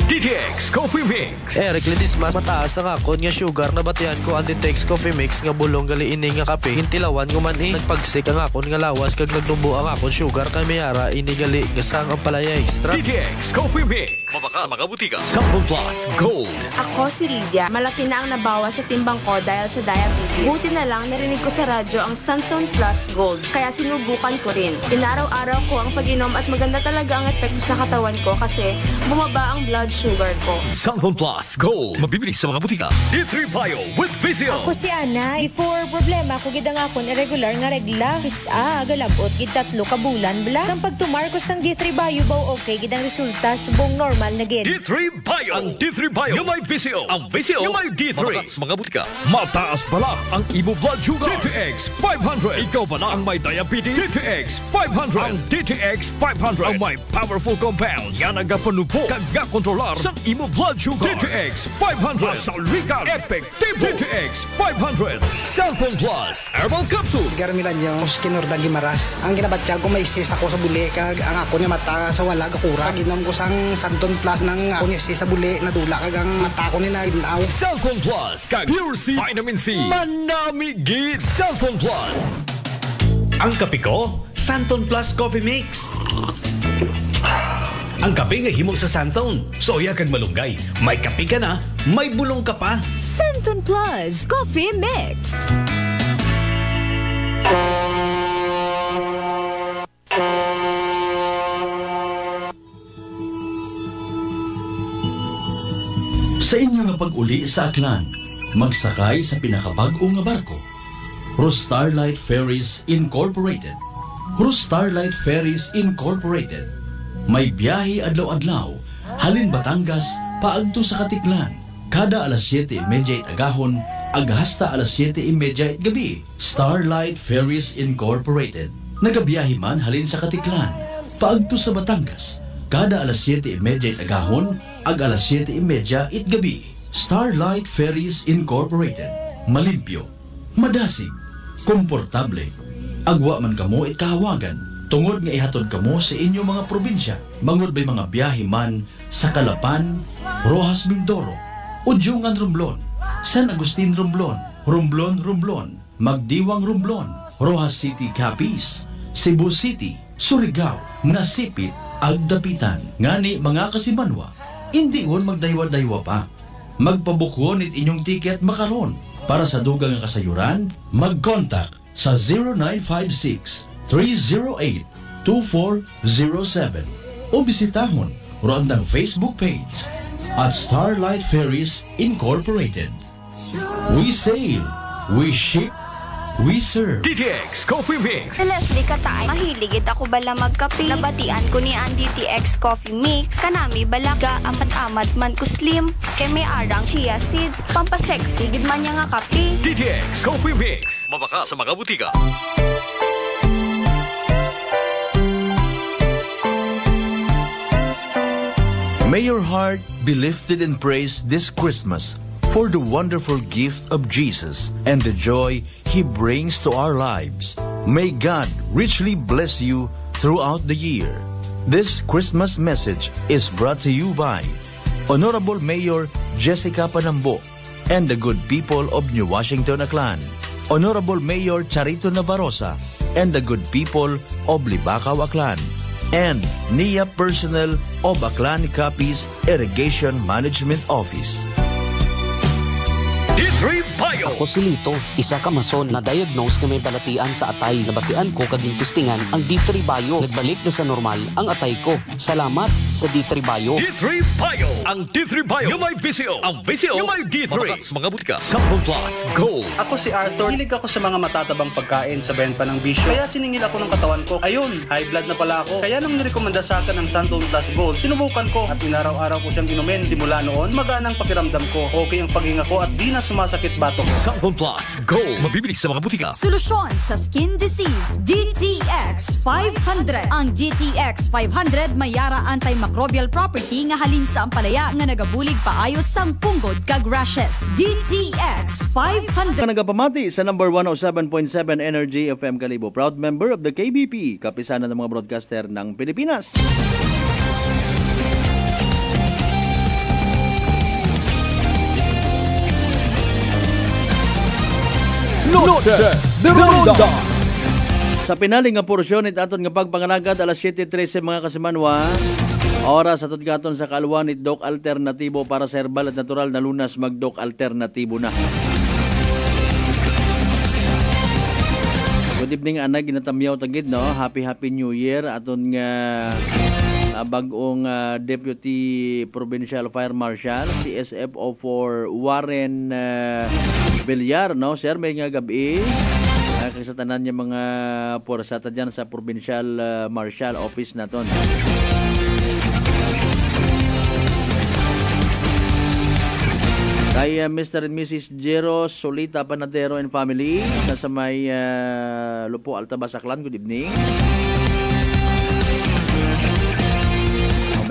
DTX Coffee Mix. Eric Ledismas, mataas ang akon nga sugar na batihan ko ang DTX Coffee Mix nga bulong gali ini nga kape. Hintilawan ko man nagpagsik ang akon nga lawas kag nagdumbo ang akon sugar kay mayara ini gali nga sang ang palaya extra. DTX Coffee Mix. Mabaka sa mga butika. Sample Plus Gold. Ako si Lydia. Malaki na ang nabawas sa timbang ko dahil sa diabetes. Buti na lang narinig ko sa radyo ang Santon Plus Gold. Kaya sinubukan ko rin. Inaraw-araw ko ang pag-inom at maganda talaga ang epekto sa katawan ko kasi bumaba ang blood sugar ko. Santon Plus Gold. Mabibili sa mga butika. D3 Bio with Vizio. Ako si Ana. Before problema ko gid ang akon irregular nga regla. Kisa galabot gid 3 ka bulan bla. Sang pagtumar ko sang D3 Bio baw okay gid ang resulta subong normal na gid. D3 Bio. Ang D3 Bio yung may Vizio. Ang Vizio yung may D3. Mabaka sa mga butika. Mataas pala ang imo blood sugar. DTX 500. Ikaw pala ang may diabetes. DTX 500. Ang DTX 500 ang may powerful compounds nga nagapanupo kag kontrolar sa imo blood sugar. DTX 500. Masalikan. Epektibo. DTX 500. Santon Plus Herbal Capsule. Garmilan yung Skinordal Gimaras. Ang ginabatya ko may sis ako sa buli kag ang ako niya mata sa wala gakura. Ginom ko sang Santon Plus ng ako niya sis sa buli nadula kag ang mata ko ni na ginaw. Santon Plus kag Pure C Vitamin C. Manami gid Santon Plus. Ang kape ko, Santon Plus Coffee Mix. Ang kape nga himog sa Santon. Soya kag malunggay. May kape ka na, may bulong ka pa. Santon Plus Coffee Mix. Sa inyo nga pag-uli sa Aklan, magsakay sa pinakabag-o nga barko. Starlight Ferries Incorporated. Starlight Ferries Incorporated. May biyahe adlaw-adlaw, halin Batangas, paagto sa Katiklan. Kada alas 7:30 agahon, aghasta alas 7:30 gabi. Starlight Ferries Incorporated. Nagabiyahe man halin sa Katiklan, paagto sa Batangas. Kada alas 7:30 agahon, ag alas 7:30 gabi. Starlight Ferries Incorporated. Malimpyo, madasig, komportable. Agwa man kamo ikahawagan. Tungod nga ihatod kamo sa inyong mga probinsya. Mangod ba'y mga biyahe man sa Calapan, Rojas Mindoro, Udyungan Romblon, San Agustin Romblon, Romblon, Magdiwang Romblon, Rojas City Capiz, Cebu City, Surigao, Nasipit, Agdapitan. Ngani mga kasimanwa, hindi won magdaywa-daywa pa. Magpabukon it inyong tiket makaron. Para sa dugang nga kasayuran, mag-contact sa 0956-308-2407 o bisitahon Rondang Facebook page at Starlight Ferries Incorporated. We sail, we ship, we serve. DTX Coffee Mix. Si Leslie Katay, mahiligit ako bala magkape. Nabatian ko ni ang DTX Coffee Mix. Kanami balaga, amat-amat man ko slim. Kay may arang chia seeds, pampasexy, gid man niya nga kape. DTX Coffee Mix. Mabaka sa mga butika. May your heart be lifted in praise this Christmas for the wonderful gift of Jesus and the joy He brings to our lives. May God richly bless you throughout the year. This Christmas message is brought to you by Honorable Mayor Jessica Panambo and the good people of New Washington, Aklan, Honorable Mayor Charito Navarroza and the good people of Libacao, Aklan, and NIA personnel of Aklan Capiz Irrigation Management Office. D3 Bio. Ako si Lito, isa ka mason na diagnose na may balatian sa atay. Nabatian ko kaging testingan ang D3 Bio. Nagbalik na sa normal ang atay ko. Salamat sa D3 Bio. D3 Bio. Ang D3 Bio yung may VCO. Ang VCO yung may D3. Matatas mga butika. Sample Plus Gold. Ako si Arthur. Hilig ako sa mga matatabang pagkain sa pa ng bisyo. Kaya siningil ako ng katawan ko. Ayun, high blood na pala ako. Kaya nang nirekomenda sa akin ang Santon Plus Gold, sinubukan ko at inaraw-araw ko siyang inumin. Simula noon, magaan ang pakiramdam ko. Okay ang paghinga ko at di na sumasakit batok. Santon Plus Gold. Mabibili sa mga butika. Solusyon sa skin disease, DTX 500. Ang DTX 500 may yara antimicrobial property nga halin sa ampalaya nga nagabulig paayos sang punggod kag rashes. DTX 500. Nagapamati sa number 107.7 Energy FM Kalibo. Proud member of the KBP, kapisanan ng mga broadcaster ng Pilipinas. Noche de Ronda. Sa pinaling nga porsyon it aton nga pagpanganagad alas 7:13 mga kasimanwa. Oras atod gaton sa kalwan it Doc Alternatibo para sa herbal at natural na lunas mag-Doc Alternatibo na. Good evening anay ginatamyaw tagid no. Happy New Year aton nga bagong Deputy Provincial Fire Marshal CSFO for Warren Villar no. Sir may nga gabi sa tanan niya mga pursata dyan sa Provincial Marshal Office naton. Kay Mr. and Mrs. Jero Solita Panadero and family sa may Lupo Altabas Aklan, good evening.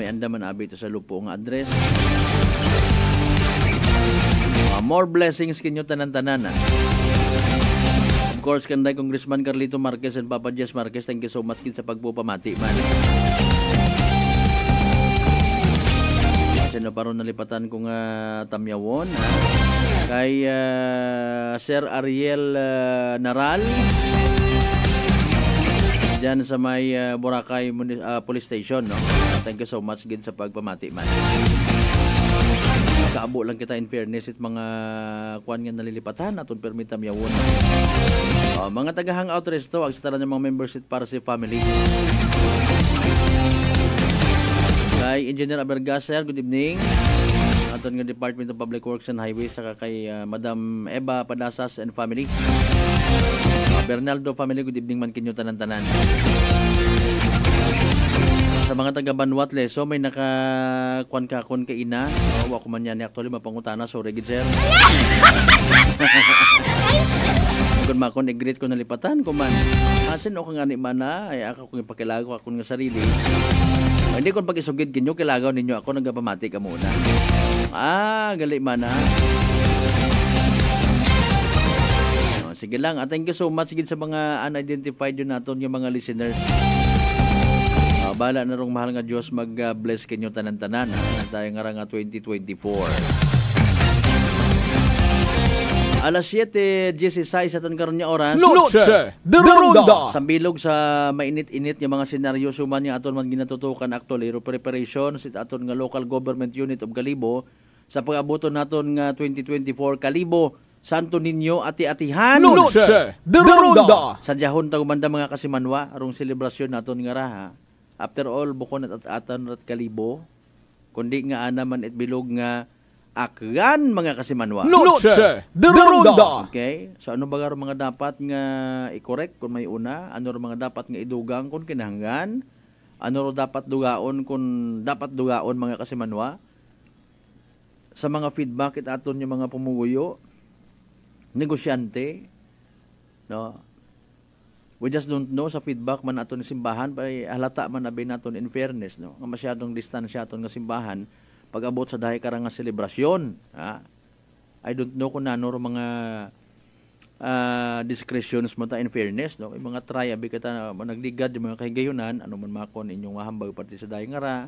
May andaman abi ito sa Lupo nga address. More blessings kinyo tanan-tanan. Of course, kanday Congressman Carlito Marquez and Papa Jess Marquez, thank you so much kin sa pagpupamati man. Sino pa ron nalipatan kong tamyawon ha? Kay Sir Ariel Naral dyan sa may Boracay Police Station no? Thank you so much gid sa pagpamati man. Kaabo lang kita in fairness it mga kuan nga nalilipatan aton permit tamyawon. Mga taga-hangout resto ag sa tanan mga membership para sa family. Kay Engineer Abergaser, good evening. Aton nga Department of Public Works and Highways saka kay Madam Eva Padasas and family. Bernaldo family, good evening man kinyo tanan-tanan. Sa mga taga Banwat Leso may naka-kuan kakon kay ina. Wa ko man yan actually mapangutana sorry gid sir. Kung makon i-greet ko nalipatan ko man. Asin o kang ani man na ay ako kung ipakilago ako nga sarili. Hindi ko pag-isugid kinyo, kilagaw ninyo ako, nagpapamati ka muna. Gali man na. Sige lang, thank you so much sa mga unidentified yun natin yung mga listeners. Bala na rong mahal nga Diyos mag-bless kinyo tanan-tanan. Tayo nga nga 2024. Alas 7:16 aton karon nga oras. Noche de Ronda. Sambilog sa mainit-init nga mga senaryo suman nga aton man ginatutukan actually preparation sa aton nga local government unit of Kalibo sa pag-abuton naton nga 2024 Kalibo Santo Niño ati-atihan. Noche de Ronda. Sa jahon ta gumanda mga kasimanwa arong selebrasyon naton nga raha. After all bukon at aton at Kalibo kundi nga ana man it bilog nga akran mga kasimanwa. Noche de Ronda. Okay? So ano ba mga dapat nga i-correct kung may una? Ano ro mga dapat nga idugang kung kinahanglan? Ano ro dapat dugaon kung dapat dugaon mga kasimanwa? Sa mga feedback it aton yung mga pumuguyo, negosyante, no? We just don't know sa feedback man aton simbahan pay halata man abi naton in fairness no. Nga masyadong distansya aton nga simbahan pag-abot sa dahi karang nga selebrasyon, ha? I don't know kung nano mga discretions mo ta in fairness, no? Yung mga try abi kita nagligad yung mga kahigayunan, ano man makon inyong mahambag pati sa daing ngara.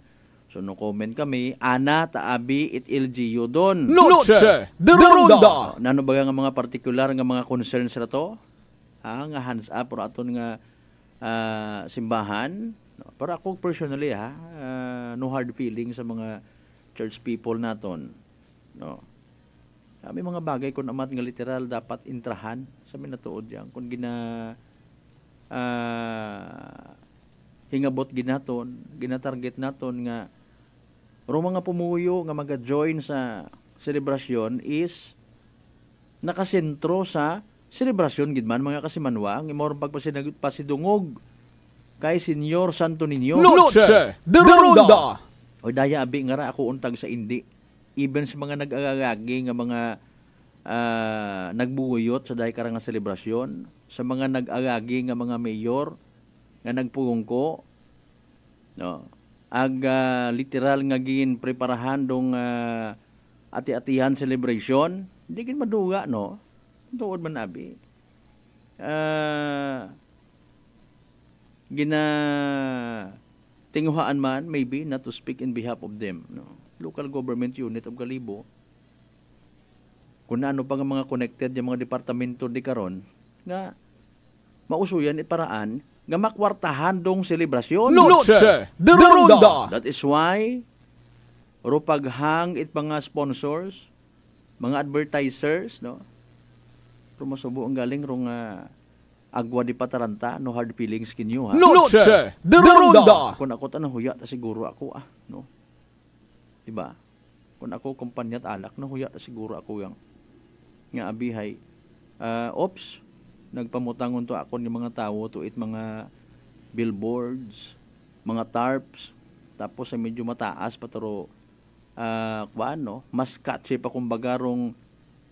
So no comment kami, ana taabi it LGU don. Noche de Ronda. Nano ba nga mga particular nga mga concerns na to? Nga hands up or aton nga simbahan. No? Pero ako personally no hard feeling sa mga church people naton. No. May mga bagay kung amat nga literal dapat intrahan sa minatuod yan. Kung hingabot ginaton, ginatarget naton nga mga pumuyo nga maga-join sa selebrasyon is nakasentro sa selebrasyon gidman mga kasimanwa ang imong pasidungog kay Senyor Santo Niño. Noche de Ronda. O daya abi nga ra ako untag sa indi. Even sa mga nag-agagi nga mga nagbuyot sa dahi karang nga selebrasyon, sa mga nag-agagi nga mga mayor nga nagpungko, no, literal nga gin preparahan dong ati-atihan celebration, hindi gin maduga, no? Tuod man abi. Tinguhaan man, maybe, not to speak in behalf of them, no? Local government unit of Kalibo, kung ano pa nga mga connected yung mga departamento di karon nga mausuyan paraan nga makwartahan dong selebrasyon. Noche de Ronda. That is why paghang it mga sponsors, mga advertisers, no? Rumasubo ang galing rong agwa di pataranta, no hard feelings kinyo, ha? Noche de Ronda. Kung ako tanang huya, siguro ako, no? Diba? Kung ako kumpanyat alak, no huya, siguro ako yang nga abihay. Ops, nagpamutangon to ako ng mga tao to it mga billboards, mga tarps, tapos ay medyo mataas pataro mas catchy pa kumbaga rong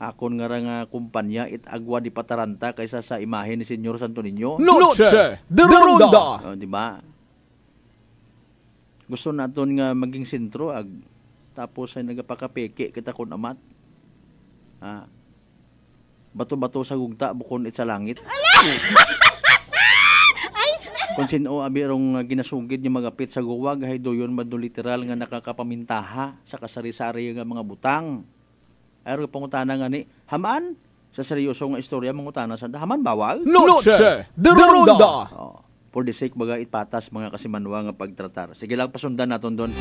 akon nga kumpanya it agwa di pataranta kaysa sa imahe ni Senyor Santo Niño. Noche de Ronda. Di ba? Gusto naton nga maging sentro tapos ay nagapakapeke kita kun amat. Bato-bato sa gugta bukon it sa langit. Kung sino abirong ginasugid niya magapit sa guwag hay doyon man literal nga nakakapamintaha sa kasari-sari nga mga butang. Ayro pangutana nga ni haman sa seryoso nga istorya mangutana sa haman bawal. Noche de Ronda. For the sake baga ipatas mga kasimanwa nga pagtratar. Sige lang pasundan naton doon.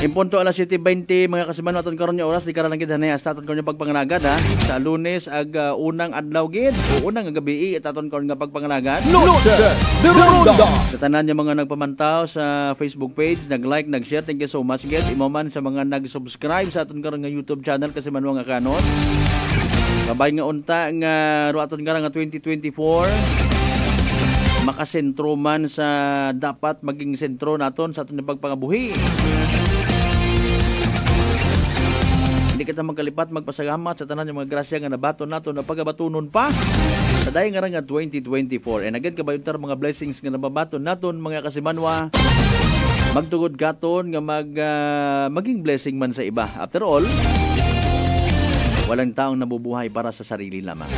Impunto alas 7:20 mga kasimanwa aton karon nga oras di karon gid hanay hasta aton karon pagpanganagad sa Lunes unang adlaw gid o unang gabi aton karon nga pagpanganagad. Noche de Ronda. Sa tanan nga mga nagpamantaw sa Facebook page, nag-like, nag-share, thank you so much gid. Imo man sa mga nag-subscribe sa aton karon nga YouTube channel kasimanwa nga kanon. Kabay nga unta nga aton karon nga 2024 makasentro man sa dapat maging sentro naton sa aton pagpangabuhi. Hindi kita magkalipat magpasalamat sa tanan ng mga grasya nga nabaton naton na pagabatunon pa sa dayon nga 2024. And again kabayuntar mga blessings nga nababaton naton mga kasimanwa. Magtugod katon nga maging blessing man sa iba. After all, walang taong nabubuhay para sa sarili lamang.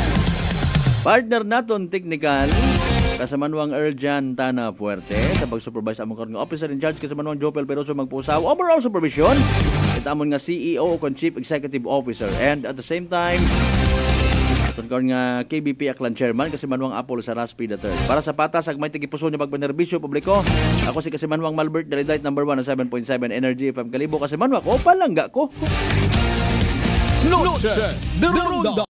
Partner naton technical Kasamanwang Erjan Tana Fuerte sa pag-supervise among karon nga officer in charge Kasamanwang Jopel Peroso magpusaw overall supervision itamon nga CEO o Chief Executive Officer and at the same time aton karon nga KBP Aklan Chairman Kasamanwang Apollo Saraspi III. Para sa patas ag may tigipuso niya pagpanerbisyo publiko ako si Kasamanwang Malbert Dalidite number 1 na 7.7 Energy FM Kalibo Kasamanwa ko palangga ko. Noche de Ronda.